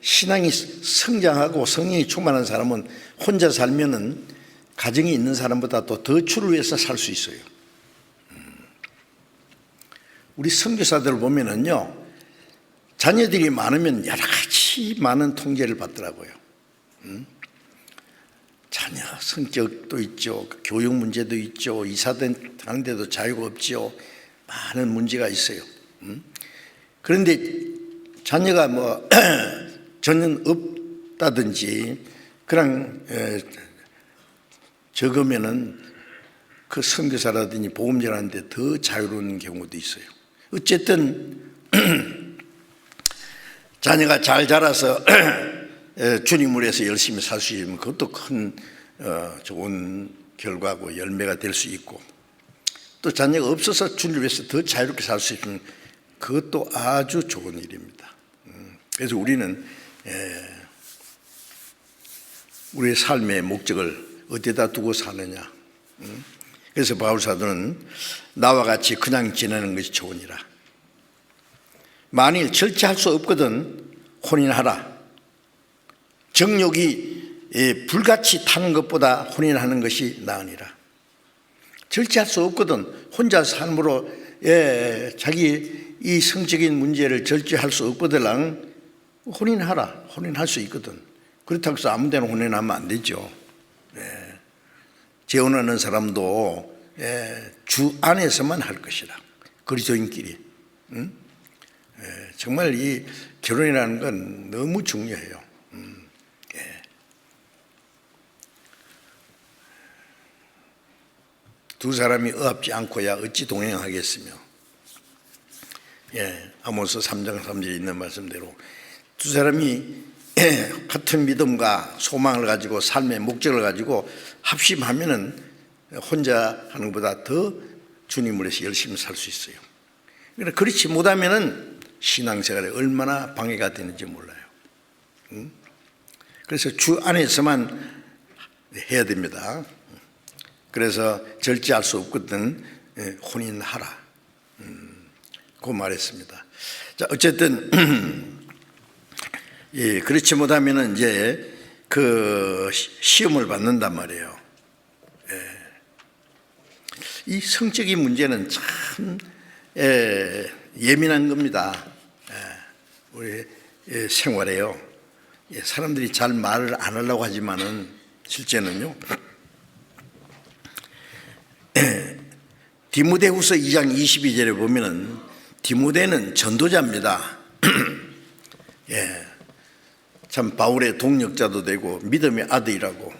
신앙이 성장하고 성령이 충만한 사람은 혼자 살면은 가정이 있는 사람보다 또 더 주를 위해서 살 수 있어요. 우리 선교사들을 보면은요, 자녀들이 많으면 여러 가지 많은 통제를 받더라고요. 자녀 성격도 있죠, 교육 문제도 있죠, 이사된 하는데도 자유가 없죠. 많은 문제가 있어요. 그런데 자녀가 뭐 전혀 없다든지 그냥 적으면은 그 선교사라든지 복음전하는데 더 자유로운 경우도 있어요. 어쨌든 자녀가 잘 자라서 주님을 위해서 열심히 살 수 있으면 그것도 큰 좋은 결과고 열매가 될 수 있고, 또 자녀가 없어서 주님을 위해서 더 자유롭게 살 수 있는 그것도 아주 좋은 일입니다. 그래서 우리는 우리의 삶의 목적을 어디다 두고 사느냐. 그래서 바울 사도는 나와 같이 그냥 지내는 것이 좋으니라. 만일 절제할 수 없거든 혼인하라. 정욕이 불같이 타는 것보다 혼인하는 것이 나으니라. 절제할 수 없거든 혼자 삶으로 자기 이 성적인 문제를 절제할 수 없거든 혼인하라. 혼인할 수 있거든. 그렇다고 해서 아무 데나 혼인하면 안 되죠. 재혼하는 사람도 주 안에서만 할 것이라. 그리스도인끼리. 정말 이 결혼이라는 건 너무 중요해요. 두 사람이 의합지 않고야 어찌 동행하겠으며. 아모스 3장 3절에 있는 말씀대로 두 사람이 같은 믿음과 소망을 가지고 삶의 목적을 가지고 합심하면은 혼자 하는 것보다 더 주님을 위해서 열심히 살 수 있어요. 그러나 그렇지 못하면은 신앙생활에 얼마나 방해가 되는지 몰라요. 그래서 주 안에서만 해야 됩니다. 그래서 절제할 수 없거든 혼인하라. 그 말했습니다. 자, 어쨌든 그렇지 못하면은 이제 그 시험을 받는단 말이에요. 이 성적인 문제는 참 예민한 겁니다. 우리 생활에요. 사람들이 잘 말을 안 하려고 하지만은 실제는요. 디모데후서 2장 22절에 보면은 디모데는 전도자입니다. 참 바울의 동력자도 되고 믿음의 아들이라고.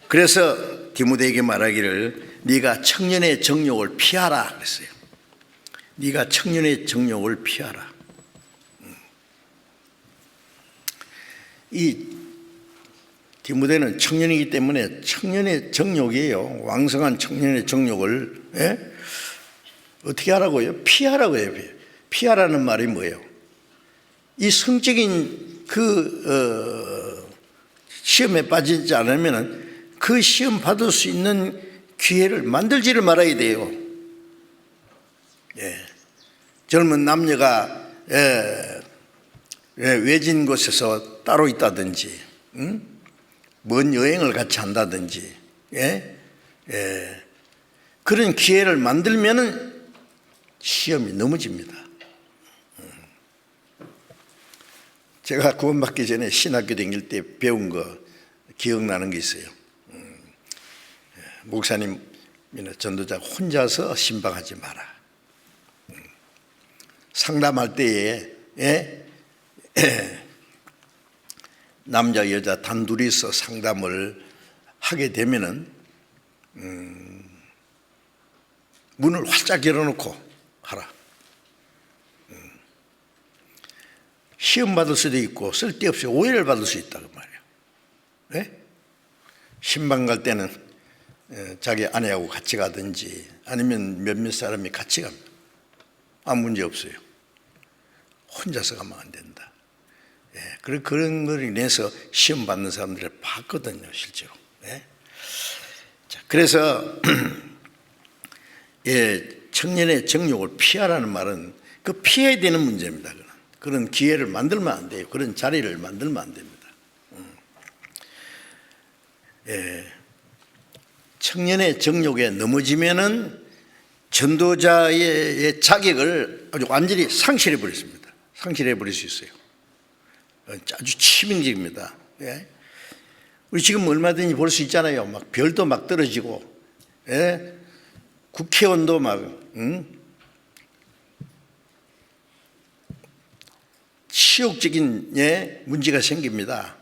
그래서 디모데에게 말하기를 네가 청년의 정욕을 피하라 그랬어요. 네가 청년의 정욕을 피하라. 이 디모데는 청년이기 때문에 청년의 정욕이에요. 왕성한 청년의 정욕을 어떻게 하라고요? 피하라고 해요. 피하라는 말이 뭐예요? 이 성적인 시험에 빠지지 않으면 그 시험 받을 수 있는 기회를 만들지를 말아야 돼요. 젊은 남녀가 외진 곳에서 따로 있다든지, 먼 여행을 같이 한다든지, 그런 기회를 만들면은 시험이 넘어집니다. 제가 구원받기 전에 신학교 다닐 때 배운 거 기억나는 게 있어요. 목사님이나 전도자 혼자서 신방하지 마라. 상담할 때에 남자 여자 단둘이서 상담을 하게 되면은 문을 활짝 열어놓고 하라. 시험 받을 수도 있고 쓸데없이 오해를 받을 수 있다고 말이에요. 신방 갈 때는 자기 아내하고 같이 가든지 아니면 몇몇 사람이 같이 갑니다. 아무 문제 없어요. 혼자서 가면 안 된다. 그런 걸 인해서 시험 받는 사람들을 봤거든요, 실제로. 자, 그래서 청년의 정욕을 피하라는 말은 그 피해야 되는 문제입니다. 그런 기회를 만들면 안 돼요. 그런 자리를 만들면 안 됩니다. 청년의 정욕에 넘어지면은 전도자의 자격을 아주 완전히 상실해 버렸습니다. 상실해 버릴 수 있어요. 아주 치명적입니다. 우리 지금 얼마든지 볼 수 있잖아요. 막 별도 막 떨어지고, 국회의원도 막, 치욕적인 문제가 생깁니다.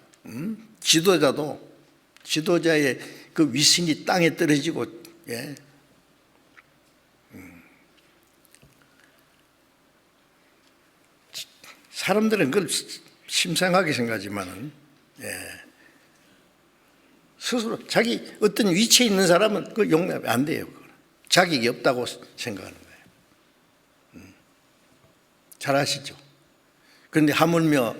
지도자의 그 위신이 땅에 떨어지고, 사람들은 그걸 심상하게 생각하지만은 스스로 자기 어떤 위치에 있는 사람은 그걸 용납이 안 돼요. 자격이 없다고 생각하는 거예요. 잘 아시죠? 그런데 하물며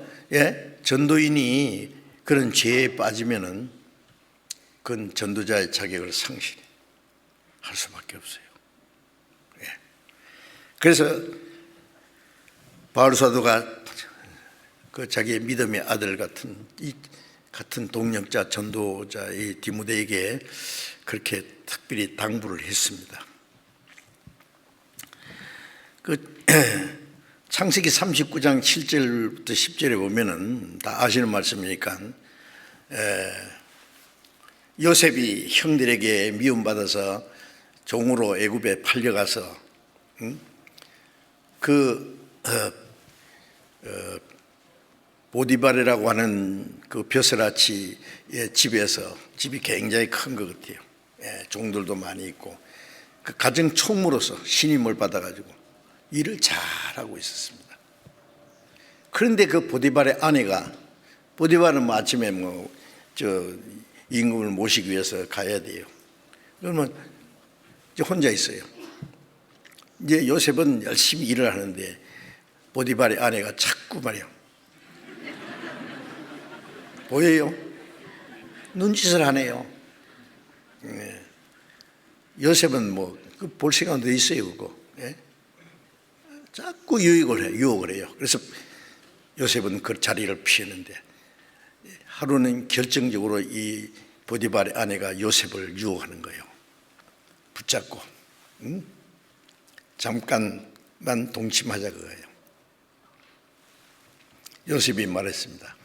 전도인이 그런 죄에 빠지면은 그건 전도자의 자격을 상실할 수밖에 없어요. 그래서 바울 사도가 그 자기의 믿음의 아들 같은 동력자 전도자의 디모데에게 그렇게 특별히 당부를 했습니다. 그 창세기 39장 7절부터 10절에 보면은 다 아시는 말씀이니까 요셉이 형들에게 미움받아서 종으로 애굽에 팔려가서 보디발이라고 하는 그 벼슬아치의 집에서, 집이 굉장히 큰 것 같아요. 종들도 많이 있고 그 가정 총무로서 신임을 받아가지고 일을 잘하고 있었습니다. 그런데 그 보디발의 아내가, 보디발은 뭐 아침에 임금을 모시기 위해서 가야 돼요. 그러면 이제 혼자 있어요. 이제 요셉은 열심히 일을 하는데 보디발의 아내가 자꾸 말이요, 보여요? 눈짓을 하네요. 요셉은 뭐 볼 시간도 있어요, 그거. 자꾸 유혹을 해요. 그래서 요셉은 그 자리를 피했는데 하루는 결정적으로 이 보디발의 아내가 요셉을 유혹하는 거예요. 붙잡고 잠깐만 동침하자 그거예요. 요셉이 말했습니다.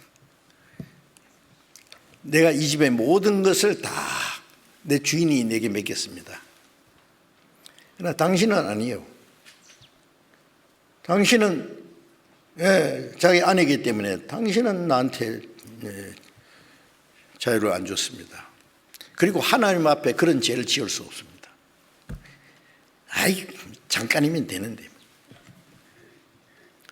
내가 이 집의 모든 것을 다 내 주인이 내게 맡겼습니다. 그러나 당신은 아니에요. 당신은 자기 아내이기 때문에 당신은 나한테 자유를 안 줬습니다. 그리고 하나님 앞에 그런 죄를 지을 수 없습니다. 아이, 잠깐이면 되는데.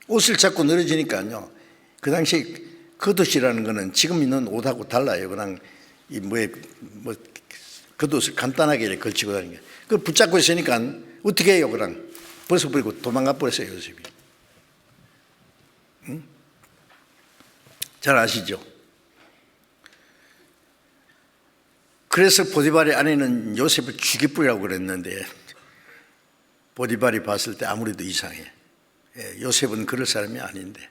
옷을 자꾸 늘어지니까요. 그 당시 겉옷이라는 거는 지금 있는 옷하고 달라요. 그냥 겉옷을 간단하게 이렇게 걸치고 다니는 게. 그걸 붙잡고 있으니까 어떻게 해요? 그냥 벗어버리고 도망가 버렸어요, 요셉이. 잘 아시죠? 그래서 보디발의 아내는 요셉을 죽여버리라고 그랬는데 보디발이 봤을 때 아무래도 이상해. 요셉은 그럴 사람이 아닌데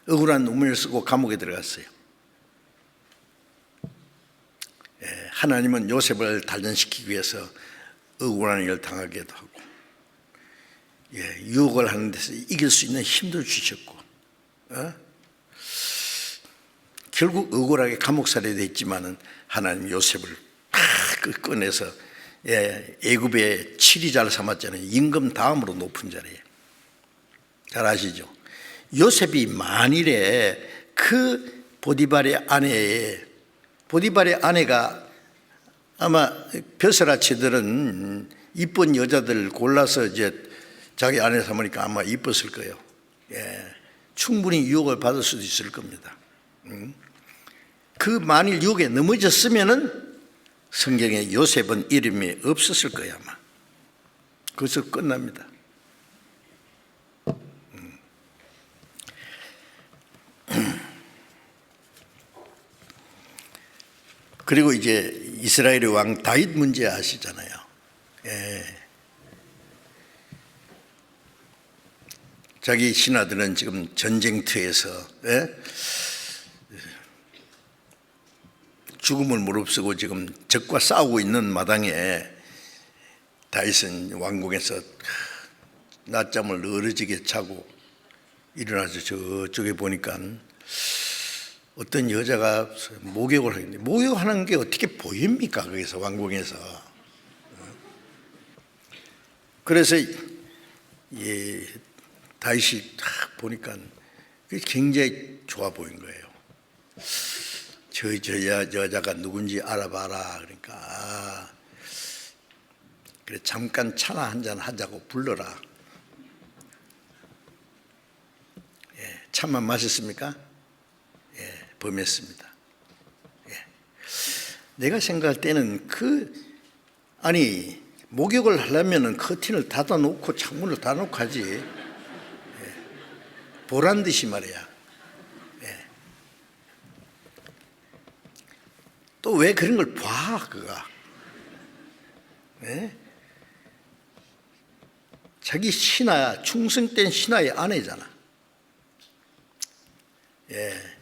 억울한 눈물을 쓰고 감옥에 들어갔어요. 하나님은 요셉을 단련시키기 위해서 억울한 일을 당하기도 하고 유혹을 하는 데서 이길 수 있는 힘도 주셨고 결국 억울하게 감옥살이 됐지만은 하나님 요셉을 팍 꺼내서 애굽의 치리자를 삼았잖아요. 임금 다음으로 높은 자리에. 잘 아시죠? 요셉이 만일에 그 보디발의 아내가 아마 벼슬아치들은 이쁜 여자들 골라서 이제 자기 아내 삼으니까 아마 이뻤을 거예요. 충분히 유혹을 받을 수도 있을 겁니다. 그 만일 유혹에 넘어졌으면은 성경에 요셉은 이름이 없었을 거예요, 아마. 거기서 끝납니다. 그리고 이제 이스라엘의 왕 다윗 문제 아시잖아요. 자기 신하들은 지금 전쟁터에서 죽음을 무릅쓰고 지금 적과 싸우고 있는 마당에 다윗은 왕궁에서 낮잠을 늘어지게 자고 일어나서 저쪽에 보니까 어떤 여자가 목욕을 하는데 목욕하는 게 어떻게 보입니까? 거기서 왕궁에서. 그래서 다윗이 딱 보니까 굉장히 좋아 보인 거예요. 저 여자가 누군지 알아봐라. 그러니까 그래 잠깐 차나 한잔 하자고 불러라. 차만 마셨습니까? 범했습니다. 내가 생각할 때는 목욕을 하려면은 커튼을 닫아놓고 창문을 닫아놓고 하지. 예. 보란 듯이 말이야. 예. 또 왜 그런 걸 봐, 그가? 예? 자기 신하, 충성된 신하의 아내잖아. 예.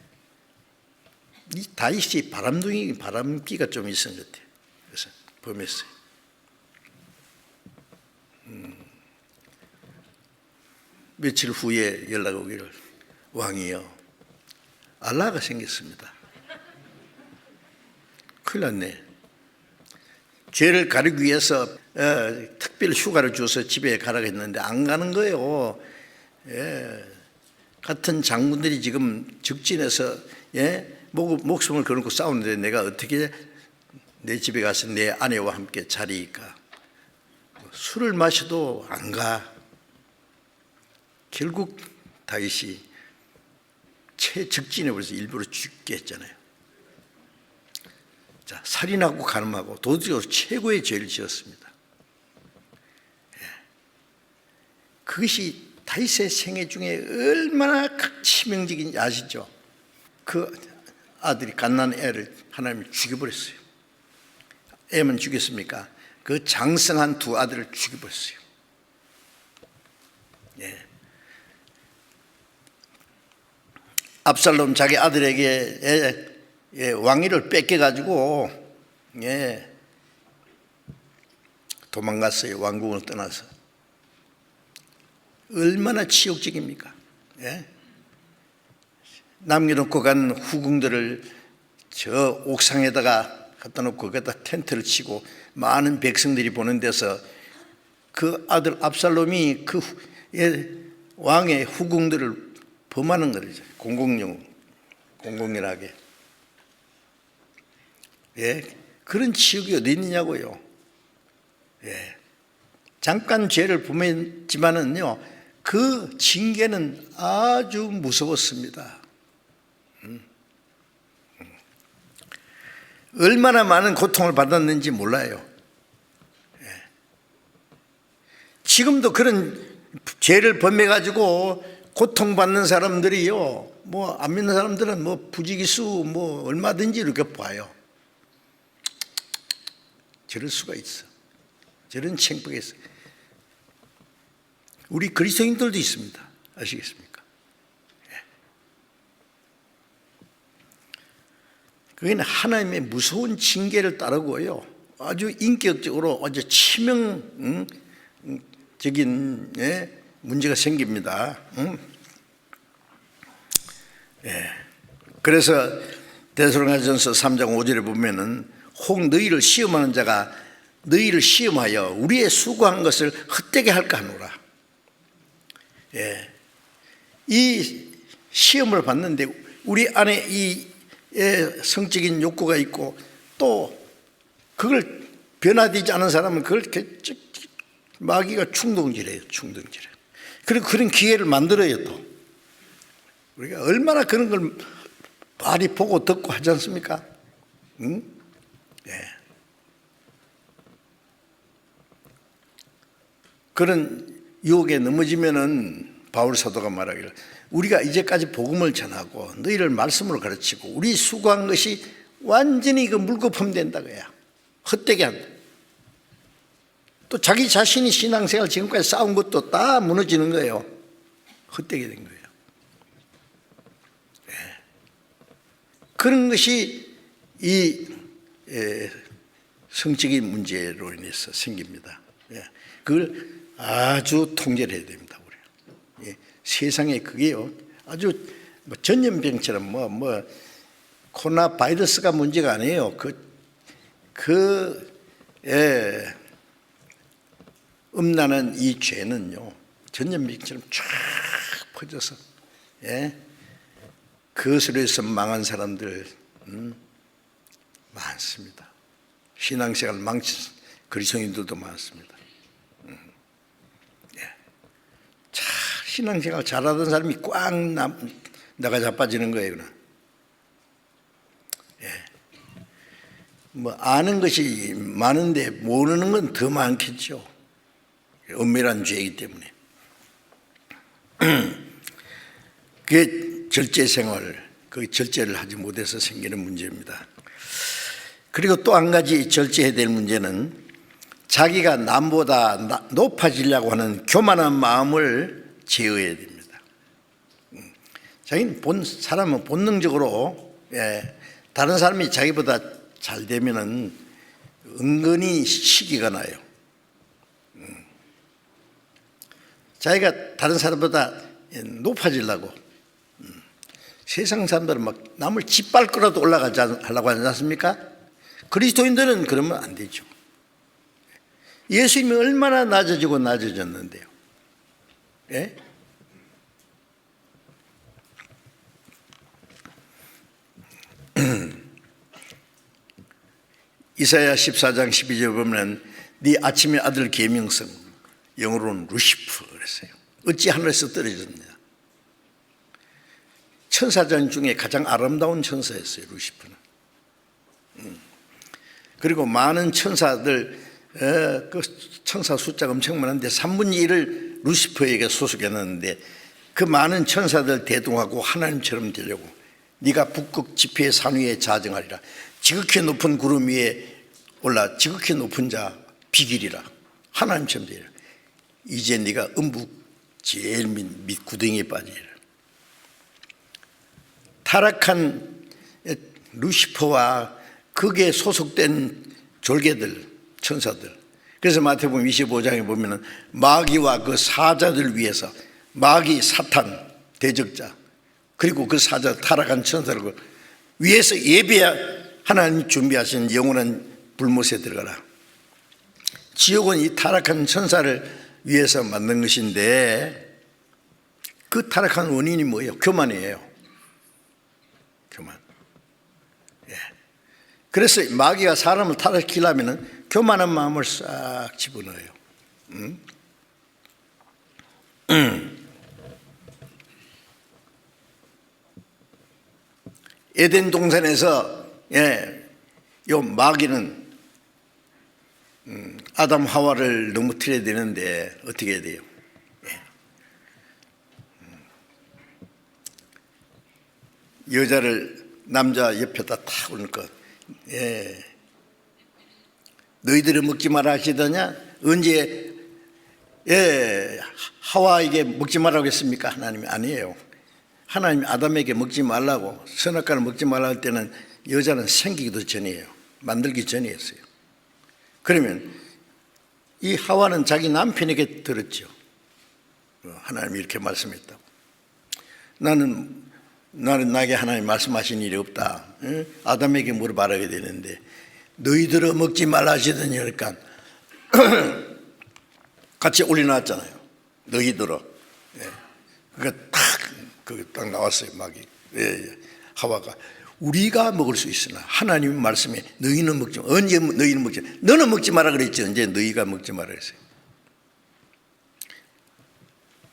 이 다윗이 바람기가 좀 있은 것 같아요. 그래서 범했어요. 며칠 후에 연락 오기를, 왕이요, 알라가 생겼습니다. 큰일 났네. 죄를 가리기 위해서 특별 휴가를 줘서 집에 가라고 했는데 안 가는 거예요. 예. 같은 장군들이 지금 적진에서 목숨을 걸고 싸우는데 내가 어떻게 내 집에 가서 내 아내와 함께 자리일까? 술을 마셔도 안 가. 결국 다윗이 최적진에 벌써 일부러 죽게 했잖아요. 자, 살인하고 간음하고 도덕적으로 최고의 죄를 지었습니다. 예. 그것이 다윗의 생애 중에 얼마나 치명적인지 아시죠? 그 아들이 갓난 애를 하나님이 죽여버렸어요. 애만 죽였습니까? 그 장성한 두 아들을 죽여버렸어요. 예. 압살롬 자기 아들에게 왕위를 뺏겨가지고 도망갔어요. 왕국을 떠나서. 얼마나 치욕적입니까? 남겨놓고 간 후궁들을 저 옥상에다가 갖다 놓고 거기다 텐트를 치고 많은 백성들이 보는 데서 그 아들 압살롬이 그 왕의 후궁들을 범하는 거죠. 공공연하게. 그런 치욕이 어디 있느냐고요. 잠깐 죄를 범했지만은요, 그 징계는 아주 무서웠습니다. 얼마나 많은 고통을 받았는지 몰라요. 지금도 그런 죄를 범해가지고 고통받는 사람들이요, 안 믿는 사람들은 부지기수 얼마든지 이렇게 봐요. 저럴 수가 있어. 저런 창피가 있어. 우리 그리스도인들도 있습니다. 아시겠습니까? 그건 하나님의 무서운 징계를 따르고요, 아주 인격적으로 아주 치명적인 문제가 생깁니다. 그래서 데살로니가전서 3장 5절에 보면은 혹 너희를 시험하는 자가 너희를 시험하여 우리의 수고한 것을 헛되게 할까 하노라. 이 시험을 받는데 우리 안에 이 성적인 욕구가 있고 또 그걸 변화되지 않은 사람은 그걸 마귀가 충동질해요. 그리고 그런 기회를 만들어요. 또 우리가 얼마나 그런 걸 많이 보고 듣고 하지 않습니까? 그런 유혹에 넘어지면은 바울 사도가 말하기를 우리가 이제까지 복음을 전하고 너희를 말씀으로 가르치고 우리 수고한 것이 완전히 그 물거품된다 그야. 헛되게 한다. 또 자기 자신이 신앙생활 지금까지 쌓은 것도 다 무너지는 거예요. 헛되게 된 거예요. 그런 것이 이 성적인 문제로 인해서 생깁니다. 그걸 아주 통제를 해야 됩니다. 우리 세상에 그게요, 아주 전염병처럼 코로나 바이러스가 문제가 아니에요. 음란한 이 죄는요, 전염병처럼 쫙 퍼져서 그것으로 해서 망한 사람들 많습니다. 신앙생활 망친 그리스도인들도 많습니다. 신앙생활 잘하던 사람이 꽉 나가 자빠지는 거예요. 뭐 아는 것이 많은데 모르는 건 더 많겠죠. 엄밀한 죄이기 때문에. 그게 절제 생활, 그 절제를 하지 못해서 생기는 문제입니다. 그리고 또 한 가지 절제해야 될 문제는 자기가 남보다 높아지려고 하는 교만한 마음을 제어해야 됩니다. 자기는 사람은 본능적으로 다른 사람이 자기보다 잘 되면은 은근히 시기가 나요. 자기가 다른 사람보다 높아지려고 세상 사람들은 막 남을 짓밟고라도 올라가지 하려고 하지 않습니까? 그리스도인들은 그러면 안 되죠. 예수님이 얼마나 낮아지고 낮아졌는데요. 예? 이사야 14장 12절 보면 네 아침의 아들 계명성, 영어로는 루시프 그랬어요. 어찌 하늘에서 떨어졌냐. 천사장 중에 가장 아름다운 천사였어요, 루시프는. 그리고 많은 천사들, 그 천사 숫자가 엄청 많은데 3분의 1을 루시퍼에게 소속해놨는데 그 많은 천사들 대동하고 하나님처럼 되려고 네가 북극 지폐의 산 위에 자정하리라. 지극히 높은 구름 위에 올라 지극히 높은 자 비길이라. 하나님처럼 되리라. 이제 네가 음부 제일 밑 구덩이에 빠지리라. 타락한 루시퍼와 거기에 소속된 졸개들, 천사들. 그래서 마태복음 25장에 보면은 마귀와 그 사자들 위해서 마귀, 사탄, 대적자 그리고 그 사자 타락한 천사를 위해서 하나님 준비하신 영원한 불못에 들어가라. 지옥은 이 타락한 천사를 위해서 만든 것인데 그 타락한 원인이 뭐예요? 교만이에요. 교만. 그래서 마귀가 사람을 타락시키려면 교만한 마음을 싹 집어넣어요. 에덴 동산에서 요 마귀는 아담 하와를 넘어뜨려야 되는데 어떻게 해야 돼요? 여자를 남자 옆에다 탁 얹고 너희들은 먹지 마라 하시더냐? 언제 하와에게 먹지 말라고 했습니까? 하나님이 아니에요. 하나님이 아담에게 먹지 말라고 선악과를 먹지 말라고 할 때는 여자는 생기기도 전이에요. 만들기 전이었어요. 그러면 이 하와는 자기 남편에게 들었죠. 하나님이 이렇게 말씀했다고. 나에게 하나님 말씀하신 일이 없다. 아담에게 뭘 말하게 되는데 너희들은 먹지 말라 하시더니 그러니까 같이 올려놨잖아요. 너희들은. 그러니까 딱 나왔어요. 마귀. 하와가 우리가 먹을 수 있으나 하나님의 말씀에 너희는 먹지 마. 언제 너희는 먹지 마. 너는 먹지 마라 그랬지. 언제 너희가 먹지 마라 그랬어요.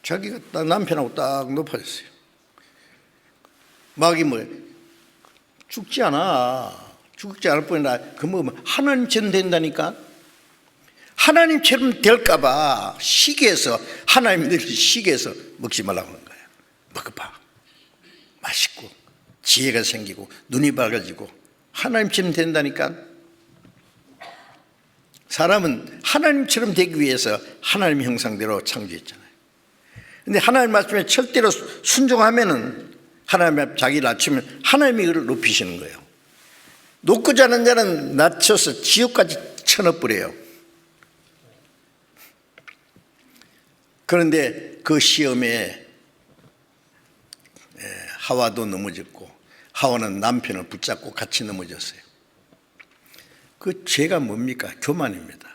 자기가 딱 남편하고 딱 높아졌어요. 마귀 죽지 않아. 죽지 않을 뿐이라 그 먹으면 하나님처럼 된다니까. 하나님처럼 될까봐 시기해서 하나님들이 시기해서 먹지 말라고 하는 거예요. 먹어봐. 맛있고 지혜가 생기고 눈이 밝아지고 하나님처럼 된다니까. 사람은 하나님처럼 되기 위해서 하나님 형상대로 창조했잖아요. 근데 하나님 말씀에 절대로 순종하면은 하나님 앞에 자기를 낮추면 하나님이 그를 높이시는 거예요. 높고자 하는 자는 낮춰서 지옥까지 쳐넣어버려요. 그런데 그 시험에 하와도 넘어졌고 하와는 남편을 붙잡고 같이 넘어졌어요. 그 죄가 뭡니까? 교만입니다.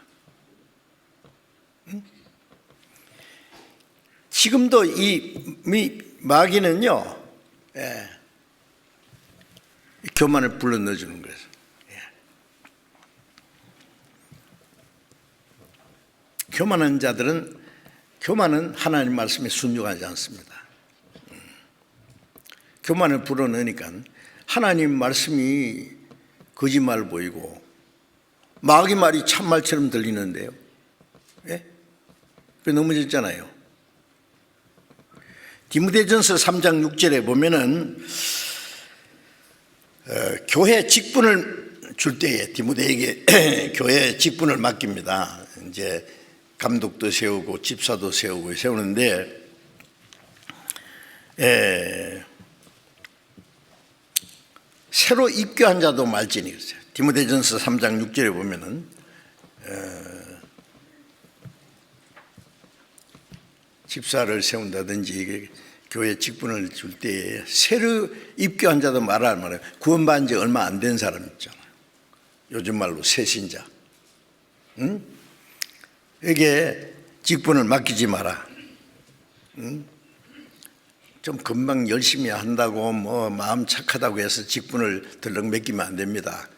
지금도 이 마귀는요 교만을 불러넣어주는 거예요. 교만은 하나님 말씀에 순종하지 않습니다. 교만을 불어넣으니까 하나님 말씀이 거짓말 보이고 마귀 말이 참말처럼 들리는데요. 예? 그 넘어졌잖아요. 디모데전서 3장 6절에 보면은 교회 직분을 줄 때에 디모데에게 교회 직분을 맡깁니다. 이제 감독도 세우고 집사도 세우는데 새로 입교한 자도 말지니 그랬어요. 디모데전서 3장 6절에 보면은 집사를 세운다든지 교회 직분을 줄 때에 새로 입교한 자도 말아요. 구원받은 지 얼마 안 된 사람 있잖아요. 요즘 말로 새신자. 응? 에게 직분을 맡기지 마라. 응? 좀 금방 열심히 한다고 마음 착하다고 해서 직분을 들렁 맡기면 안 됩니다.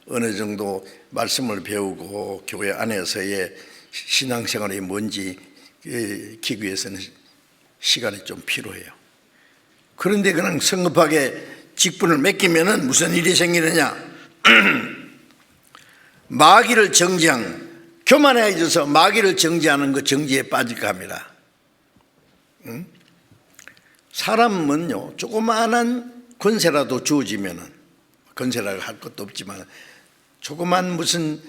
어느 정도 말씀을 배우고 교회 안에서의 신앙생활이 뭔지 익히기 위해서는 시간이 좀 필요해요. 그런데 그냥 성급하게 직분을 맡기면은 무슨 일이 생기느냐? 마귀를 교만해져서 마귀를 정지하는 그 정지에 빠질까 합니다. 응? 사람은요, 조그마한 권세라도 주어지면은, 권세라고 할 것도 없지만 조그만 무슨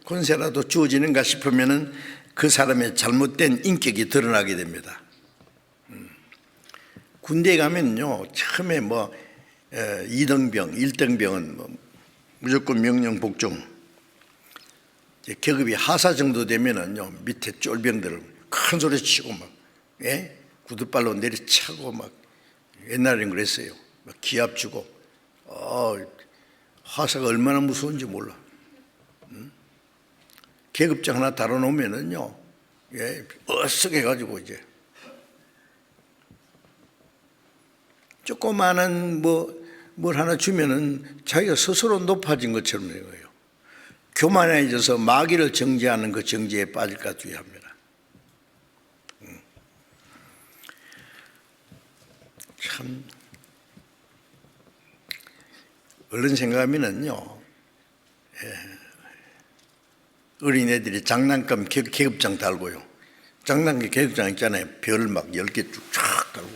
권세라도 주어지는가 싶으면은 그 사람의 잘못된 인격이 드러나게 됩니다. 군대에 가면요, 처음에 2등병, 1등병은 무조건 명령 복종. 계급이 하사 정도 되면은요, 밑에 쫄병들을 큰 소리 치고 구두발로 내리차고 옛날에는 그랬어요. 기합 주고, 하사가 얼마나 무서운지 몰라. 계급장 하나 달아놓으면은요, 어쓱해가지고 이제 조그마한 뭘 하나 주면은 자기가 스스로 높아진 것처럼 되는 거예요. 교만해져서 마귀를 정지하는 그 정지에 빠질까 주의합니다. 참 얼른 생각하면은요, 어린애들이 장난감 계급장 달고요. 장난감 계급장 있잖아요. 별 10개 쭉 쫙 달고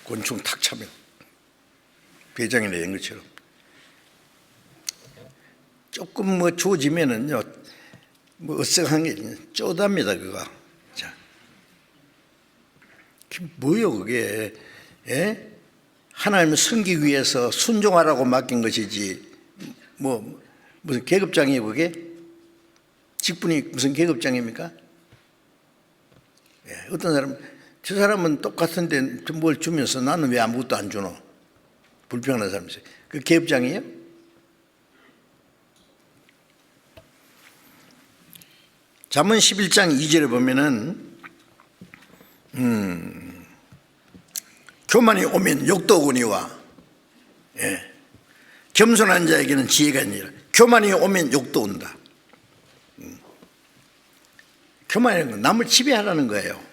곤충 탁 차면 배장에 내는 것처럼 조금 주어지면은요, 어색한 게 쪼답니다, 그거. 자, 뭐요, 그게? 하나님을 섬기기 위해서 순종하라고 맡긴 것이지, 무슨 계급장이에요, 그게? 직분이 무슨 계급장입니까? 어떤 사람, 저 사람은 똑같은데 뭘 주면서 나는 왜 아무것도 안 주노? 불평하는 사람이 있어요. 그 계급장이에요? 잠언 11장 2절에 보면은 교만이 오면 욕도 오거니와 겸손한 자에게는 지혜가 있느니라. 교만이 오면 욕도 온다. 교만이라는 건 남을 지배하라는 거예요.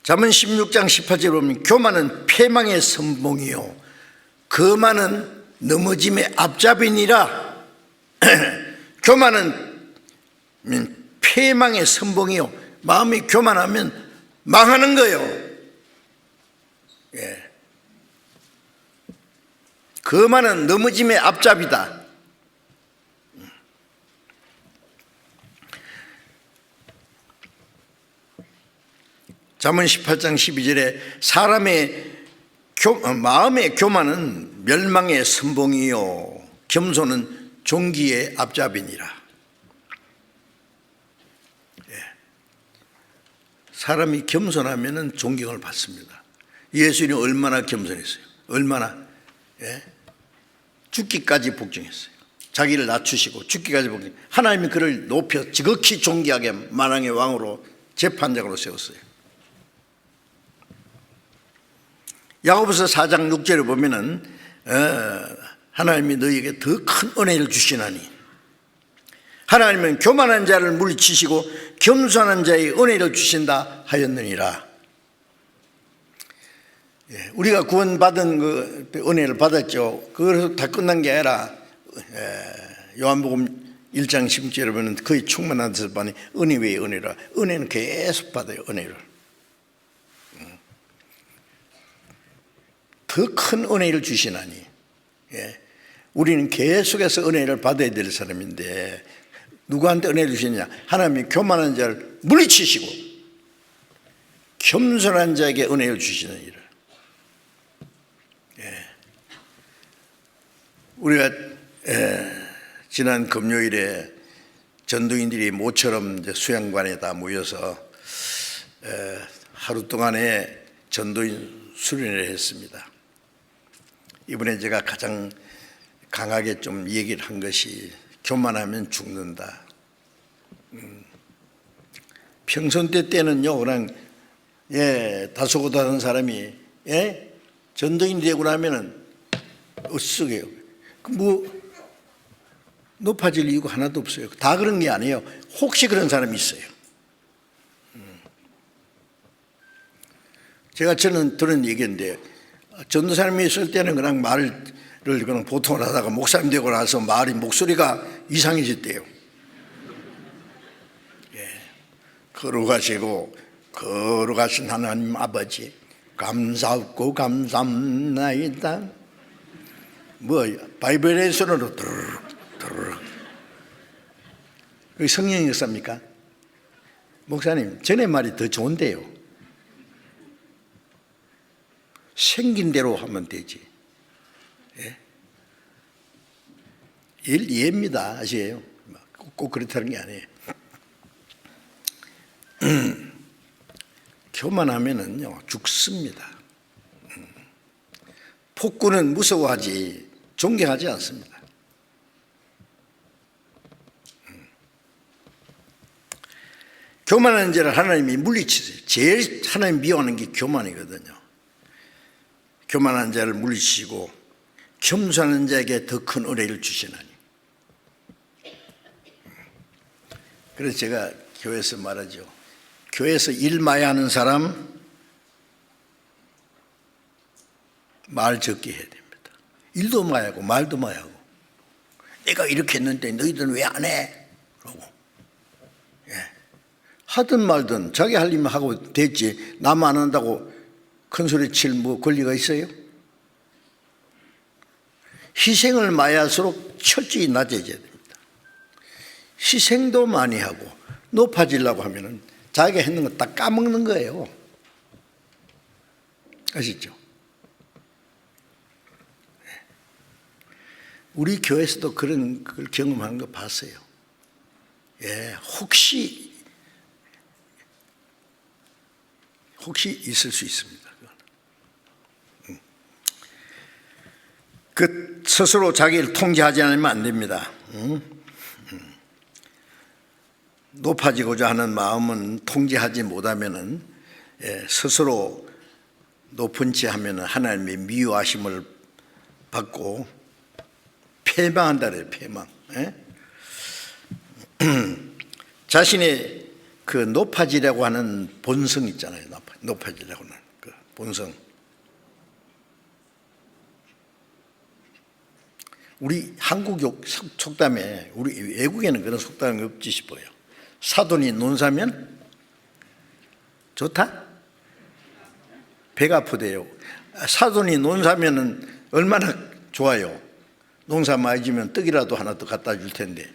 잠언 16장 18절에 보면 교만은 패망의 선봉이요 거만은 넘어짐의 앞잡이니라. 교만은 패망의 선봉이요, 마음이 교만하면 망하는 거예요. 거만은 넘어짐의 앞잡이다. 잠언 18장 12절에 사람의 마음의 교만은 멸망의 선봉이요 겸손은 존귀의 앞잡이니라. 사람이 겸손하면 존경을 받습니다. 예수님이 얼마나 겸손했어요. 얼마나 죽기까지 복종했어요. 자기를 낮추시고 죽기까지 복종. 하나님이 그를 높여 지극히 존귀하게 만왕의 왕으로 재판장으로 세웠어요. 야고보서 4장 6절에 보면은 하나님이 너희에게 더 큰 은혜를 주시나니 하나님은 교만한 자를 물리치시고 겸손한 자의 은혜를 주신다 하였느니라. 우리가 구원받은 그 은혜를 받았죠. 그래서 다 끝난 게 아니라 요한복음 1장 16절에 보면 거의 충만한 데서 보니 은혜 외에 은혜라. 은혜는 계속 받아요. 은혜를. 더 큰 은혜를 주시나니 우리는 계속해서 은혜를 받아야 될 사람인데 누구한테 은혜를 주시느냐? 하나님이 교만한 자를 물리치시고 겸손한 자에게 은혜를 주시느니라. 우리가 지난 금요일에 전도인들이 모처럼 이제 수양관에 다 모여서 하루 동안에 전도인 수련회를 했습니다. 이번에 제가 가장 강하게 좀 얘기를 한 것이 교만하면 죽는다. 평소 때는요, 그냥 다소곳하던 사람이 전도인이 되고 나면은 으쓱해요. 높아질 이유가 하나도 없어요. 다 그런 게 아니에요. 혹시 그런 사람이 있어요. 저는 들은 얘기인데 전도사님이 있을 때는 그냥 말을 그냥 보통을 하다가 목사님 되고 나서 목소리가 이상해졌대요. 거룩하신 하나님 아버지 감사하고 감사합니다. 바이브레이션으로 드르륵 그게 성령의 역사입니까? 목사님, 전에 말이 더 좋은데요. 생긴 대로 하면 되지. 예입니다. 아시에요? 꼭 그렇다는 게 아니에요. 교만하면은요, 죽습니다. 폭군은 무서워하지 존경하지 않습니다. 교만한 자를 하나님이 물리치세요. 제일 하나님 미워하는 게 교만이거든요. 교만한 자를 물리치시고 겸손한 자에게 더 큰 은혜를 주시나니. 그래서 제가 교회에서 말하죠. 교회에서 일 많이 하는 사람 말 적게 해야 됩니다. 일도 많이 하고 말도 많이 하고 내가 이렇게 했는데 너희들은 왜 안 해? 그러고 하든 말든 자기 할 일만 하고 됐지 남 안 한다고 큰 소리 칠 권리가 있어요? 희생을 많이 할수록 철저히 낮아져야 됩니다. 희생도 많이 하고 높아지려고 하면은 자기가 했는 거 다 까먹는 거예요. 아시죠? 우리 교회에서도 그런 걸 경험하는 거 봤어요. 혹시 있을 수 있습니다. 스스로 자기를 통제하지 않으면 안 됩니다. 높아지고자 하는 마음은 통제하지 못하면은 스스로 높은 채 하면은 하나님의 미워하심을 받고 패망한다 그래요. 패망. 자신의 그 높아지려고 하는 본성 있잖아요. 높아지려고 하는 그 본성. 우리 한국 속담에 우리 외국에는 그런 속담이 없지 싶어요. 사돈이 논사면 좋다? 배가 아프대요. 사돈이 논사면은 얼마나 좋아요. 농사 많이 지면 떡이라도 하나 더 갖다 줄 텐데.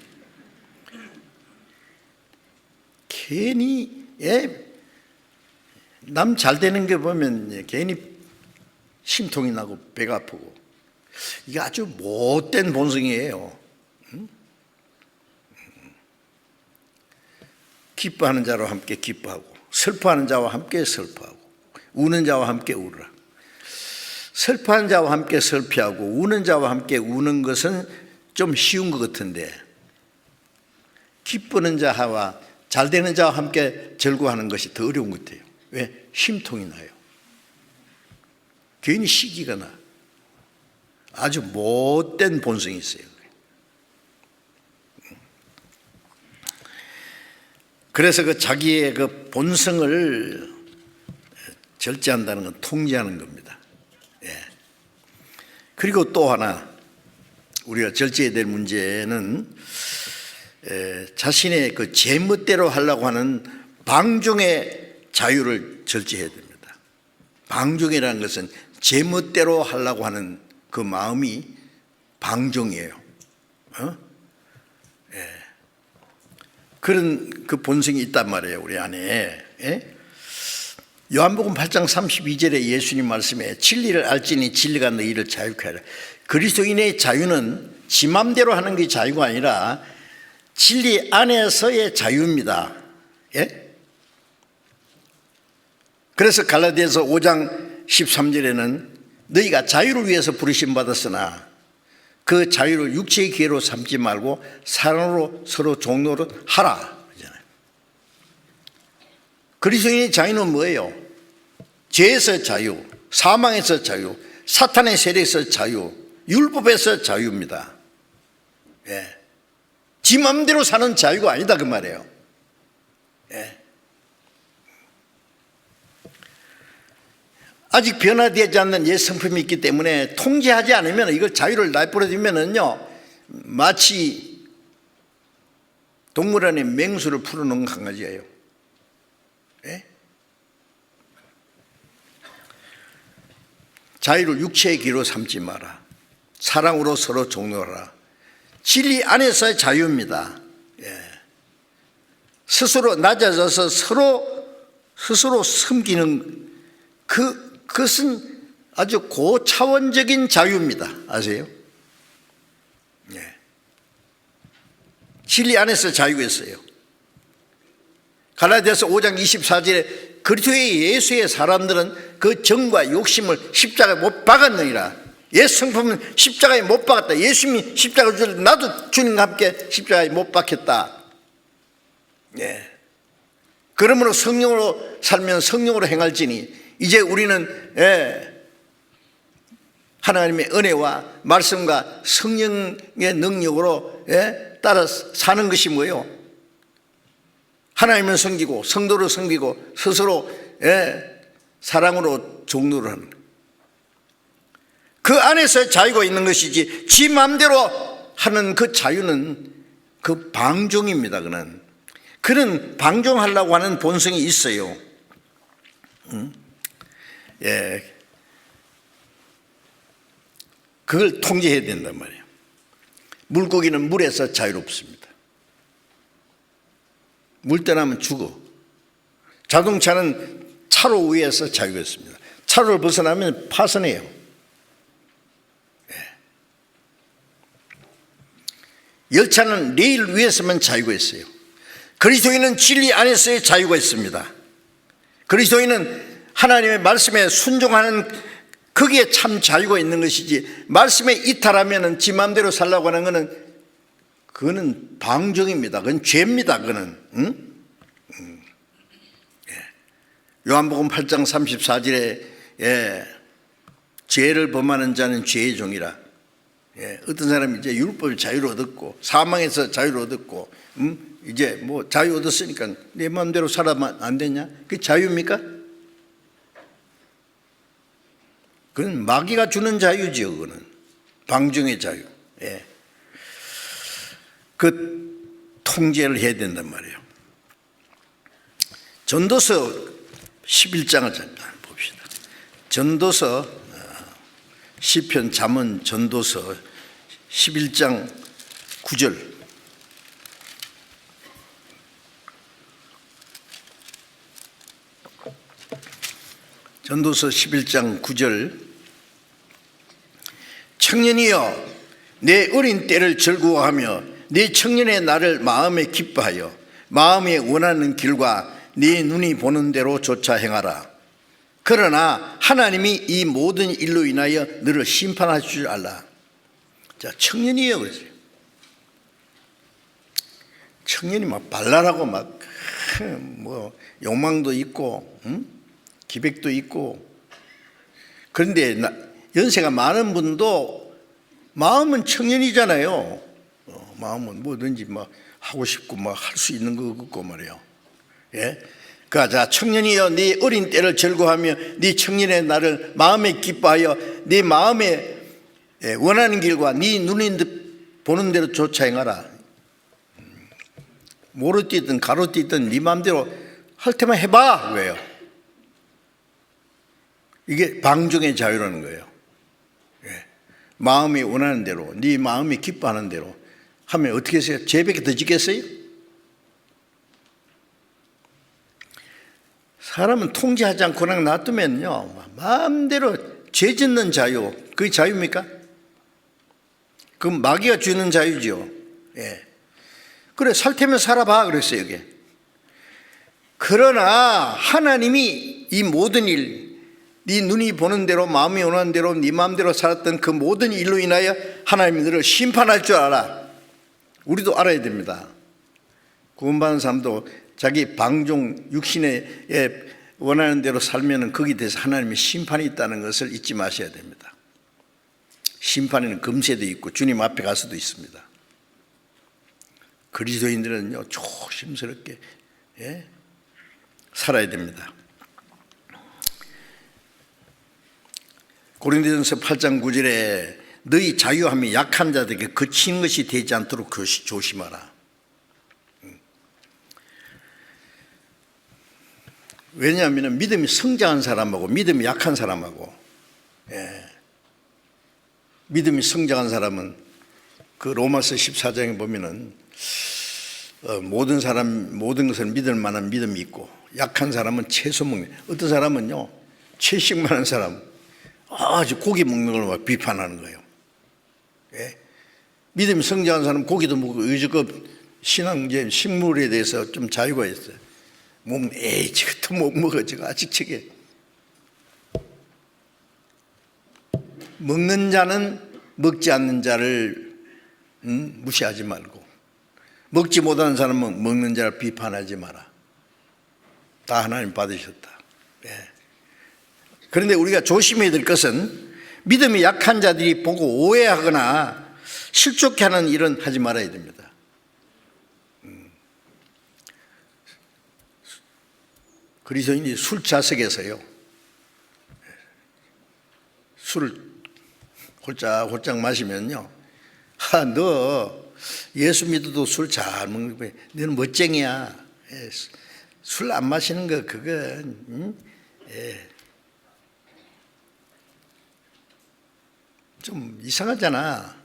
괜히 남 잘 되는 게 보면 괜히 심통이 나고 배가 아프고 이게 아주 못된 본성이에요. 기뻐하는 자와 함께 기뻐하고 슬퍼하는 자와 함께 슬퍼하고 우는 자와 함께 울으라. 슬퍼하는 자와 함께 슬퍼하고 우는 자와 함께 우는 것은 좀 쉬운 것 같은데 기쁘는 자와 잘 되는 자와 함께 절구하는 것이 더 어려운 것 같아요. 왜? 심통이 나요. 괜히 시기가 나. 아주 못된 본성이 있어요. 그래서 자기의 본성을 절제한다는 건 통제하는 겁니다. 그리고 또 하나 우리가 절제해야 될 문제는 자신의 그 제멋대로 하려고 하는 방종의 자유를 절제해야 됩니다. 방종이라는 것은 제멋대로 하려고 하는 그 마음이 방종이에요. 그런 그 본성이 있단 말이에요, 우리 안에. 요한복음 8장 32절에 예수님 말씀에 진리를 알지니 진리가 너희를 자유케 하라. 그리스도인의 자유는 지 맘대로 하는 게 자유가 아니라 진리 안에서의 자유입니다. 그래서 갈라디아서 5장 13절에는 너희가 자유를 위해서 부르심 받았으나 그 자유를 육체의 기회로 삼지 말고 사랑으로 서로 종노릇 하라. 그리스도인의 자유는 뭐예요? 죄에서 자유, 사망에서 자유, 사탄의 세력에서 자유, 율법에서 자유입니다. 지 마음대로 사는 자유가 아니다 그 말이에요. 아직 변화되지 않는 옛 성품이 있기 때문에 통제하지 않으면 이걸 자유를 내버려두면은요 마치 동물원에 맹수를 풀어놓은 강아지예요. 자유를 육체의 기로 삼지 마라. 사랑으로 서로 종노하라. 진리 안에서의 자유입니다. 스스로 낮아져서 스스로 섬기는 그것은 아주 고차원적인 자유입니다. 아세요? 진리 안에서 자유가 있어요. 갈라디아서 5장 24절에 그리스도의 예수의 사람들은 그 정과 욕심을 십자가에 못 박았느니라. 옛 성품은 십자가에 못 박았다. 예수님이 십자가를 주를 나도 주님과 함께 십자가에 못 박혔다. 그러므로 성령으로 살면 성령으로 행할지니 이제 우리는 하나님의 은혜와 말씀과 성령의 능력으로 따라 사는 것이 뭐예요? 하나님을 섬기고 성도를 섬기고 스스로 사랑으로 종로를 하는 그 안에서 자유가 있는 것이지 지 마음대로 하는 그 자유는 그 방종입니다. 그런 방종하려고 하는 본성이 있어요. 그걸 통제해야 된단 말이에요. 물고기는 물에서 자유롭습니다. 물 떠나면 죽어. 자동차는 차로 위에서 자유가 있습니다. 차로를 벗어나면 파손해요. 열차는 레일 위에서만 자유가 있어요. 그리스도인은 진리 안에서의 자유가 있습니다. 그리스도인은 하나님의 말씀에 순종하는 거기에 참 자유가 있는 것이지 말씀에 이탈하면 지 마음대로 살라고 하는 것은 그거는 방종입니다. 그건 죄입니다. 그거는 요한복음 8장 34절에 죄를 범하는 자는 죄의 종이라. 어떤 사람이 이제 율법의 자유를 얻었고 사망에서 자유를 얻었고 이제 뭐 자유 얻었으니까 내 마음대로 살아만 안 되냐? 그게 자유입니까? 그건 마귀가 주는 자유지요. 그거는 방종의 자유. 그 통제를 해야 된단 말이에요. 전도서 11장을 잠깐 봅시다. 전도서 시편 잠언 전도서 11장 9절. 전도서 11장 9절. 청년이여 내 어린 때를 즐거워하며 네 청년의 날을 마음에 기뻐하여 마음에 원하는 길과 네 눈이 보는 대로 조차 행하라. 그러나 하나님이 이 모든 일로 인하여 너를 심판하실 줄 알라. 자, 청년이에요. 그러지. 청년이 막 발랄하고 막 뭐 욕망도 있고 기백도 있고 그런데 연세가 많은 분도 마음은 청년이잖아요. 마음은 뭐든지 막 하고 싶고 막 할 수 있는 거 같고 말이에요. 자, 청년이여 네 어린 때를 즐거워하며 네 청년의 날을 마음에 기뻐하여 네 마음에 원하는 길과 네 눈이 보는 대로 쫓아 행하라. 모로 뛰든 가로 뛰든 네 마음대로 할 테만 해봐. 왜요? 이게 방종의 자유라는 거예요. 마음이 원하는 대로, 네 마음이 기뻐하는 대로 하면 어떻게 했어요? 죄밖에 더 짓겠어요? 사람은 통제하지 않고 그냥 놔두면요, 마음대로 죄 짓는 자유, 그게 자유입니까? 그건 마귀가 주는 자유죠. 그래, 살 테면 살아봐 그랬어요 이게. 그러나 하나님이 이 모든 일, 네 눈이 보는 대로 마음이 원하는 대로 네 마음대로 살았던 그 모든 일로 인하여 하나님이 너를 심판할 줄 알아. 우리도 알아야 됩니다. 구원받은 사람도 자기 방종 육신에 원하는 대로 살면 거기에 대해서 하나님의 심판이 있다는 것을 잊지 마셔야 됩니다. 심판에는 금세도 있고 주님 앞에 가서도 있습니다. 그리스도인들은요, 조심스럽게 살아야 됩니다. 고린도전서 8장 9절에 너희 자유함이 약한 자들에게 그치는 것이 되지 않도록 조심하라. 왜냐하면 믿음이 성장한 사람하고 믿음이 약한 사람하고, 믿음이 성장한 사람은 그 로마서 14장에 보면은 모든 것을 믿을 만한 믿음이 있고, 약한 사람은 채소 먹는, 어떤 사람은요 채식 많은 사람 아주 고기 먹는 걸 막 비판하는 거예요. 믿음이 성장한 사람은 고기도 먹고 의지껏 신앙 이제 식물에 대해서 좀 자유가 있어요. 몸 에이 저것도 못 먹어 저거 아직 저게. 먹는 자는 먹지 않는 자를 무시하지 말고, 먹지 못하는 사람은 먹는 자를 비판하지 마라. 다 하나님 받으셨다. 그런데 우리가 조심해야 될 것은 믿음이 약한 자들이 보고 오해하거나 실족해 하는 일은 하지 말아야 됩니다. 그리스도인이 술 자석에서요, 술을 홀짝홀짝 마시면요, 너 예수 믿어도 술 잘 먹는 거야. 너는 멋쟁이야. 술 안 마시는 거 그건 좀 이상하잖아.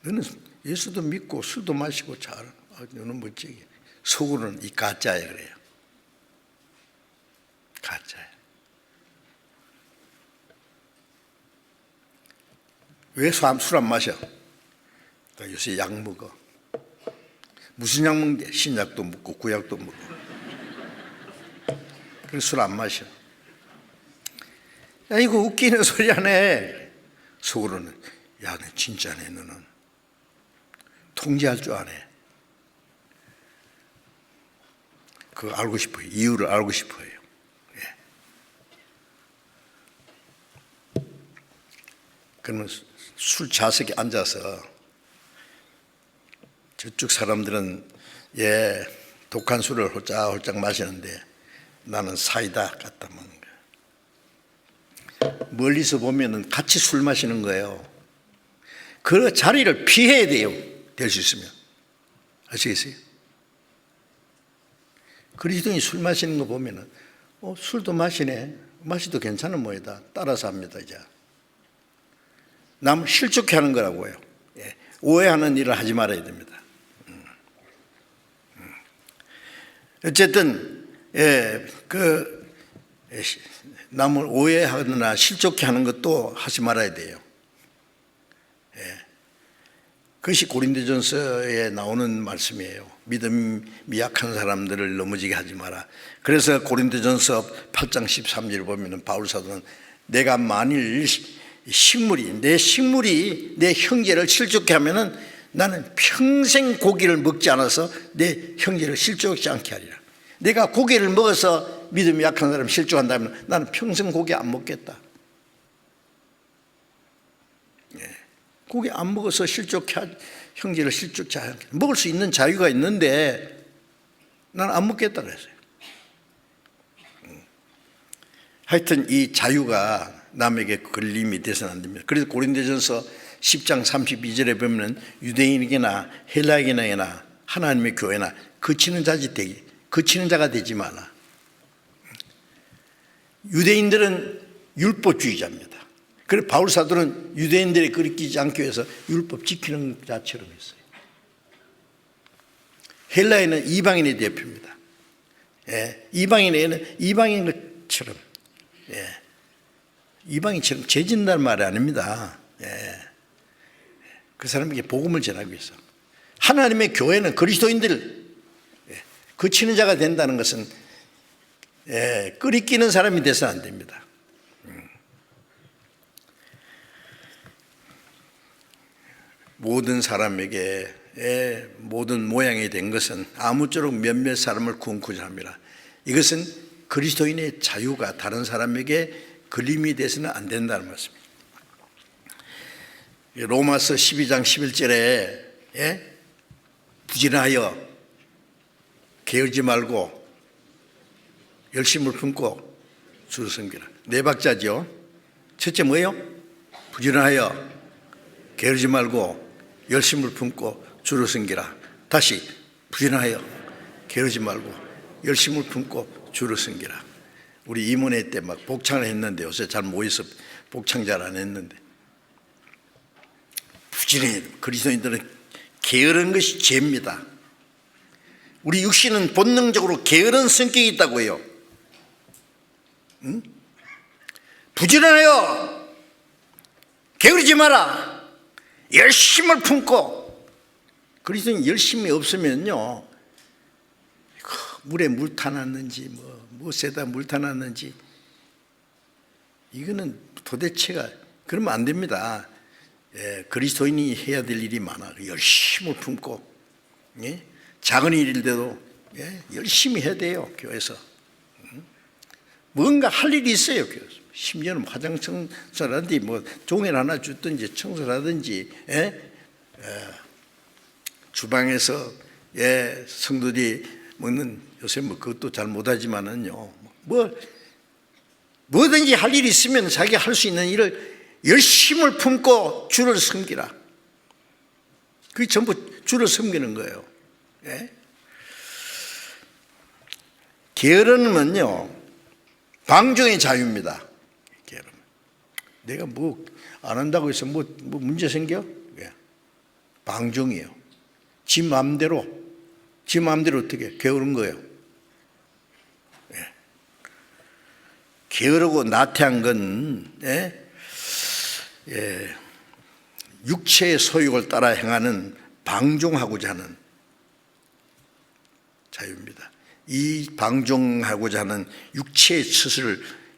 너는 예수도 믿고 술도 마시고 너는 멋쟁이. 속으로는 이 가짜야 그래요. 가짜야. 왜 술 안 마셔? 나 요새 약 먹어. 무슨 약 먹는데? 신약도 먹고 구약도 먹고. 그래서 술 안 마셔. 야, 이거 웃기는 소리 하네. 속으로는 야, 너 진짜네. 너는 통제할 줄 아네. 그거 알고 싶어요. 이유를 알고 싶어요. 그러면 술 좌석에 앉아서 저쪽 사람들은 독한 술을 홀짝홀짝 마시는데 나는 사이다 갖다 먹는 거야. 멀리서 보면은 같이 술 마시는 거예요. 그 자리를 피해야 돼요. 될 수 있으면. 아시겠어요? 그리스도인이 술 마시는 거 보면은 술도 마시네. 마시도 괜찮은 모양이다. 따라서 합니다. 이제 남 실족해 하는 거라고요. 오해하는 일을 하지 말아야 됩니다. 어쨌든 남을 오해하거나 실족해 하는 것도 하지 말아야 돼요. 그것이 고린도전서에 나오는 말씀이에요. 믿음이 약한 사람들을 넘어지게 하지 마라. 그래서 고린도전서 8장 13절을 보면 바울 사도는 내가 만일 내 식물이 내 형제를 실족해 하면은 나는 평생 고기를 먹지 않아서 내 형제를 실족하지 않게 하리라. 내가 고기를 먹어서 믿음이 약한 사람 실족한다면 나는 평생 고기 안 먹겠다. 고기 안 먹어서 형제를 실족하지 않게. 먹을 수 있는 자유가 있는데 나는 안 먹겠다 그랬어요. 하여튼 이 자유가 남에게 걸림이 돼서는 안 됩니다. 그래서 고린도전서 10장 32절에 보면 유대인에게나 헬라인에게나 하나님의 교회나 그치는 자가 되지 마라. 유대인들은 율법주의자입니다. 그래서 바울 사도는 유대인들이 그리키지 않기 위해서 율법 지키는 자처럼 했어요. 헬라인은 이방인의 대표입니다. 이방인에는 이방인 것처럼, 이방인처럼 죄진다는 말이 아닙니다. 그 사람에게 복음을 전하기 위해서. 하나님의 교회는 그리스도인들 그치는 자가 된다는 것은 끄리끼는 사람이 돼서는 안 됩니다. 모든 사람에게 모든 모양이 된 것은 아무쪼록 몇몇 사람을 구원코자 합니다. 이것은 그리스도인의 자유가 다른 사람에게 걸림이 돼서는 안 된다는 말씀입니다. 로마서 12장 11절에 부지런하여 게으르지 말고 열심을 품고 주를 섬기라. 네 박자죠. 첫째 뭐예요? 부지런하여 게으르지 말고 열심을 품고 주를 섬기라. 다시 부지런하여 게으르지 말고 열심을 품고 주를 섬기라. 우리 임원회 때 막 복창을 했는데 요새 잘 모여서 복창 잘 안 했는데 부지런히 그리스도인들은 게으른 것이 죄입니다. 우리 육신은 본능적으로 게으른 성격이 있다고 해요. 부지런하여 게으르지 마라. 열심을 품고. 그리스도인 열심이 없으면요, 물에 물 타놨는지 무엇에다 물 타놨는지 이거는 도대체가 그러면 안 됩니다. 그리스도인이 해야 될 일이 많아. 열심을 품고, 작은 일인데도 열심히 해야 돼요. 교회에서 뭔가 할 일이 있어요. 교회에서. 심지어는 화장 청소라든지 종이를 하나 줬든지 청소를 하든지 주방에서 성도들이 먹는, 요새 그것도 잘 못하지만은요, 뭐든지 할 일이 있으면 자기가 할 수 있는 일을 열심을 품고 주를 섬기라. 그게 전부 주를 섬기는 거예요. 게으름은요 방종의 자유입니다. 게으름. 내가 안 한다고 해서 문제 생겨? 방종이에요. 지 마음대로 어떻게 게으른 거예요. 게으르고 나태한 건 육체의 소욕을 따라 행하는 방종하고자 하는 자유입니다. 이 방종하고자 하는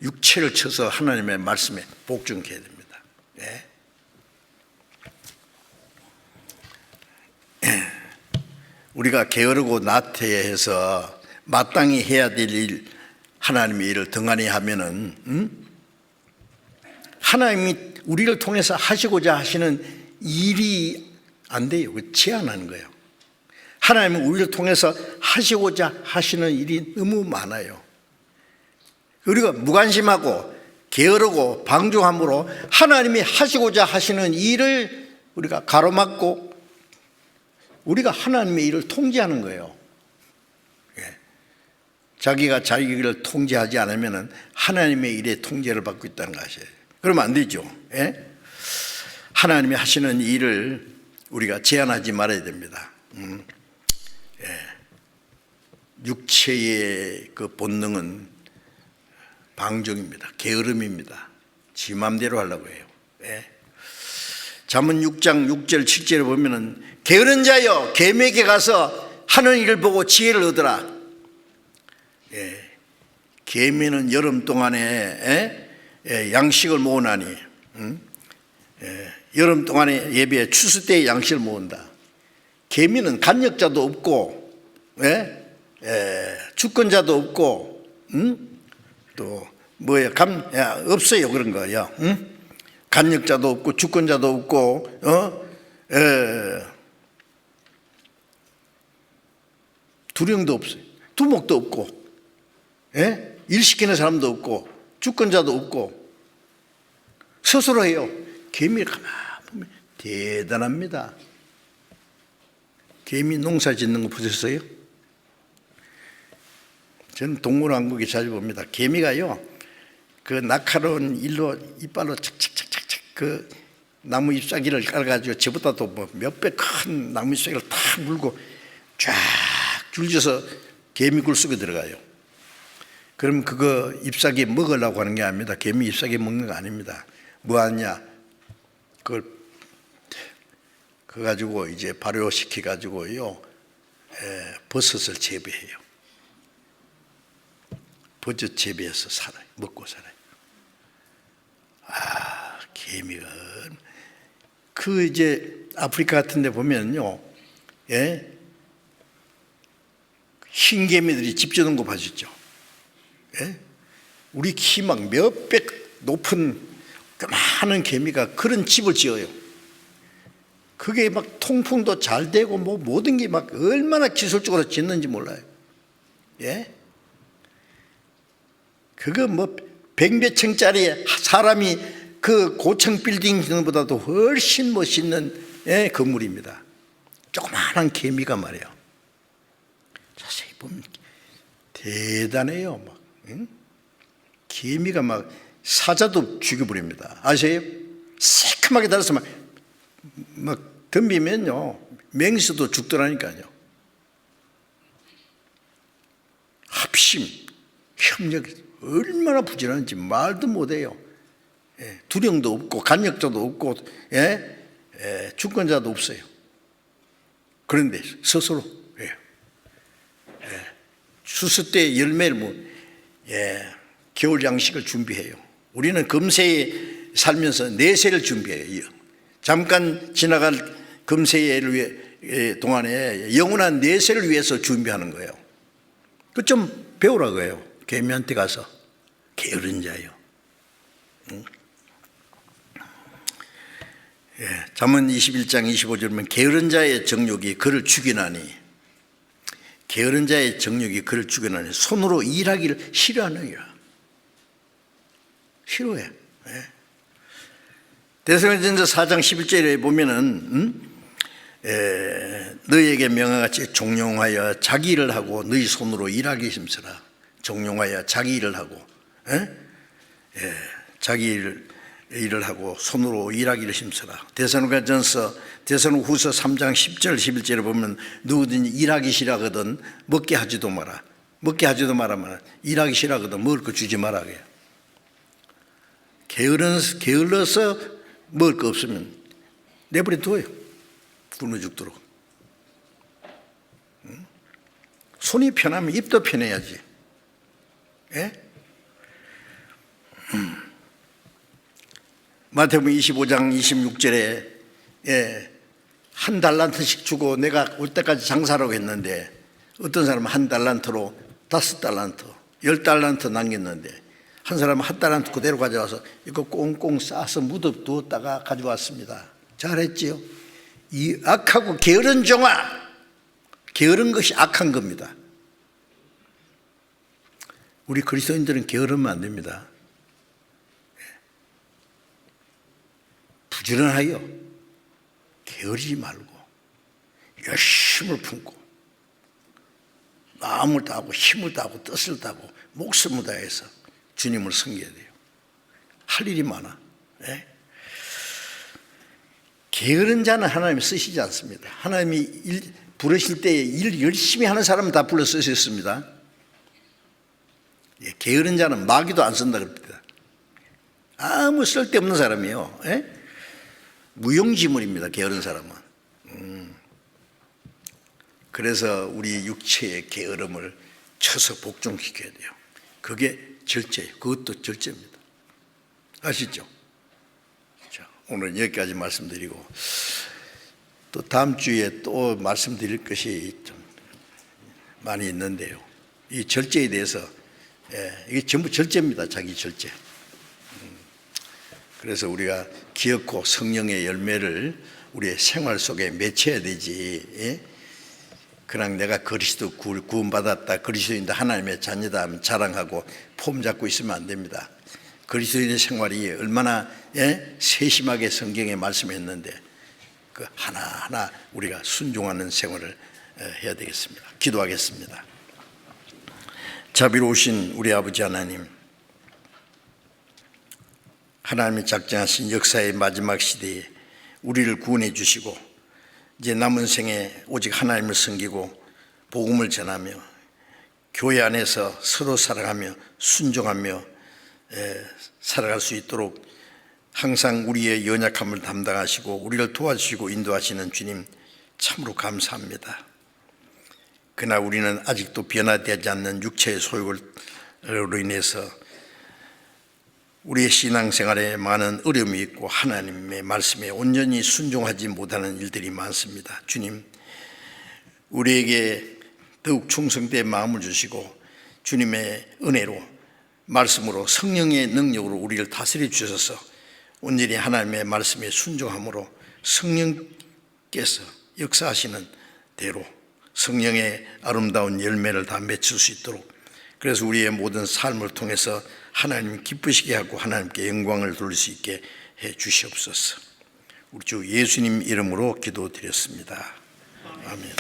육체를 쳐서 하나님의 말씀에 복종해야 됩니다. 우리가 게으르고 나태해서 마땅히 해야 될 일, 하나님의 일을 등한히 하면은 하나님이 우리를 통해서 하시고자 하시는 일이 안 돼요. 제한하는 거예요. 하나님은 우리를 통해서 하시고자 하시는 일이 너무 많아요. 우리가 무관심하고 게으르고 방종함으로 하나님이 하시고자 하시는 일을 우리가 가로막고 우리가 하나님의 일을 통제하는 거예요. 자기가 자기 일을 통제하지 않으면 하나님의 일에 통제를 받고 있다는 것이에요. 그러면 안 되죠. 하나님이 하시는 일을 우리가 제한하지 말아야 됩니다. 육체의 그 본능은 방종입니다. 게으름입니다. 지 맘대로 하려고 해요. 잠언 6장 6절 7절에 보면은 게으른 자여 계매에게 가서 하는 일을 보고 지혜를 얻으라. 계매는 여름 동안에 양식을 모으나니 여름 동안에 예비해 추수 때에 양식을 모은다. 계매는 간역자도 없고 주권자도 없고 또 없어요. 그런 거예요. 간역자도 없고 주권자도 없고 두령도 없어요. 두목도 없고 일 시키는 사람도 없고 주권자도 없고 스스로 해요. 개미를 가만히 보면 대단합니다. 개미 농사 짓는 거 보셨어요? 저는 동물왕국에 자주 봅니다. 개미가요, 그 날카로운 일로 이빨로 착착착착착 그 나무 잎사귀를 깔아가지고 저보다도 뭐 몇 배 큰 나무 잎사귀를 탁 물고 쫙 줄져서 개미굴 속에 들어가요. 그럼 그거 잎사귀 먹으려고 하는 게 아닙니다. 개미 잎사귀 먹는 거 아닙니다. 뭐 하냐? 그걸 그거 가지고 이제 발효시켜 가지고요, 버섯을 재배해요. 버섯 재배해서 살아요. 먹고 살아요. 아, 개미가 그 이제 아프리카 같은 데 보면요, 흰 개미들이 집 지는 거 봐주죠. 우리 키 막 몇백 높은 많은 개미가 그런 집을 지어요. 그게 막 통풍도 잘 되고 뭐 모든 게 막 얼마나 기술적으로 짓는지 몰라요. 그거 뭐 백몇 층짜리 사람이 그 고층 빌딩 짓는 것보다도 훨씬 멋있는 건물입니다. 조그마한 개미가 말이에요. 자세히 보면 대단해요. 막 개미가 막 사자도 죽여버립니다. 아세요? 새카맣게 달아서 막 덤비면요, 맹수도 죽더라니까요. 합심, 협력 얼마나 부지런한지 말도 못해요. 두령도 없고 간역자도 없고 주권자도 없어요. 그런데 스스로 추수 때 열매를 뭐 겨울 양식을 준비해요. 우리는 금세에 살면서 내세를 준비해요. 잠깐 지나갈 금세의 동안에 영원한 내세를 위해서 준비하는 거예요. 그 좀 배우라고 해요. 개미한테 가서. 게으른 자예요. 잠언 21장 25절 보면 게으른 자의 정욕이 그를 죽이나니, 게으른 자의 정욕이 그를 죽이나니 손으로 일하기를 싫어하느니라. 싫어해. 데살로니가전서 4장 11절에 보면은 너희에게 명하같이 종용하여 자기 일을 하고 너희 손으로 일하기 힘쓰라. 종용하여 자기 일을 하고 자기 일을 하고 손으로 일하기를 힘쓰라. 데살로니가전서 데살로니가후서 3장 10절 11절에 보면 누구든지 일하기 싫어하거든 먹게 하지도 마라. 먹게 하지도 마라. 일하기 싫어하거든 먹을 거 주지 마라. 게을러서 먹을 거 없으면 내버려 둬요. 굶어 죽도록. 손이 편하면 입도 편해야지. 마태복음 25장 26절에 한 달란트씩 주고 내가 올 때까지 장사라고 했는데 어떤 사람은 한 달란트로 5달란트, 10달란트 남겼는데 한 사람은 한 달란트 그대로 가져와서 이거 꽁꽁 싸서 묻어두었다가 가져왔습니다. 잘했지요? 이 악하고 게으른 종아, 게으른 것이 악한 겁니다. 우리 그리스도인들은 게으르면 안 됩니다. 부지런하여 게으르지 말고 열심을 품고 마음을 다하고 힘을 다하고 뜻을 다하고 목숨을 다해서 주님을 섬겨야 돼요. 할 일이 많아. 게으른 자는 하나님이 쓰시지 않습니다. 하나님이 부르실 때 일 열심히 하는 사람은 다 불러 쓰셨습니다. 게으른 자는 마귀도 안 쓴다 그럽니다. 아무 쓸데없는 사람이에요. 무용지물입니다. 게으른 사람은. 그래서 우리 육체의 게으름을 쳐서 복종시켜야 돼요. 그게 절제예요. 그것도 절제입니다. 아시죠? 자, 오늘 여기까지 말씀드리고 또 다음 주에 또 말씀드릴 것이 좀 많이 있는데요. 이 절제에 대해서 이게 전부 절제입니다. 자기 절제. 그래서 우리가 기억고 성령의 열매를 우리의 생활 속에 맺혀야 되지. 그냥 내가 그리스도 구원받았다, 그리스도인다, 하나님의 자녀다 하면 자랑하고 폼 잡고 있으면 안 됩니다. 그리스도인의 생활이 얼마나 세심하게 성경에 말씀했는데 그 하나하나 우리가 순종하는 생활을 해야 되겠습니다. 기도하겠습니다. 자비로우신 우리 아버지 하나님, 하나님의 작정하신 역사의 마지막 시대에 우리를 구원해 주시고 이제 남은 생에 오직 하나님을 섬기고 복음을 전하며 교회 안에서 서로 사랑하며 순종하며 살아갈 수 있도록 항상 우리의 연약함을 담당하시고 우리를 도와주시고 인도하시는 주님 참으로 감사합니다. 그러나 우리는 아직도 변화되지 않는 육체의 소욕으로 인해서 우리의 신앙생활에 많은 어려움이 있고 하나님의 말씀에 온전히 순종하지 못하는 일들이 많습니다. 주님, 우리에게 더욱 충성된 마음을 주시고 주님의 은혜로 말씀으로 성령의 능력으로 우리를 다스려 주셔서 온전히 하나님의 말씀에 순종함으로 성령께서 역사하시는 대로 성령의 아름다운 열매를 다 맺을 수 있도록, 그래서 우리의 모든 삶을 통해서 하나님 기쁘시게 하고 하나님께 영광을 돌릴 수 있게 해 주시옵소서. 우리 주 예수님 이름으로 기도드렸습니다. 아멘.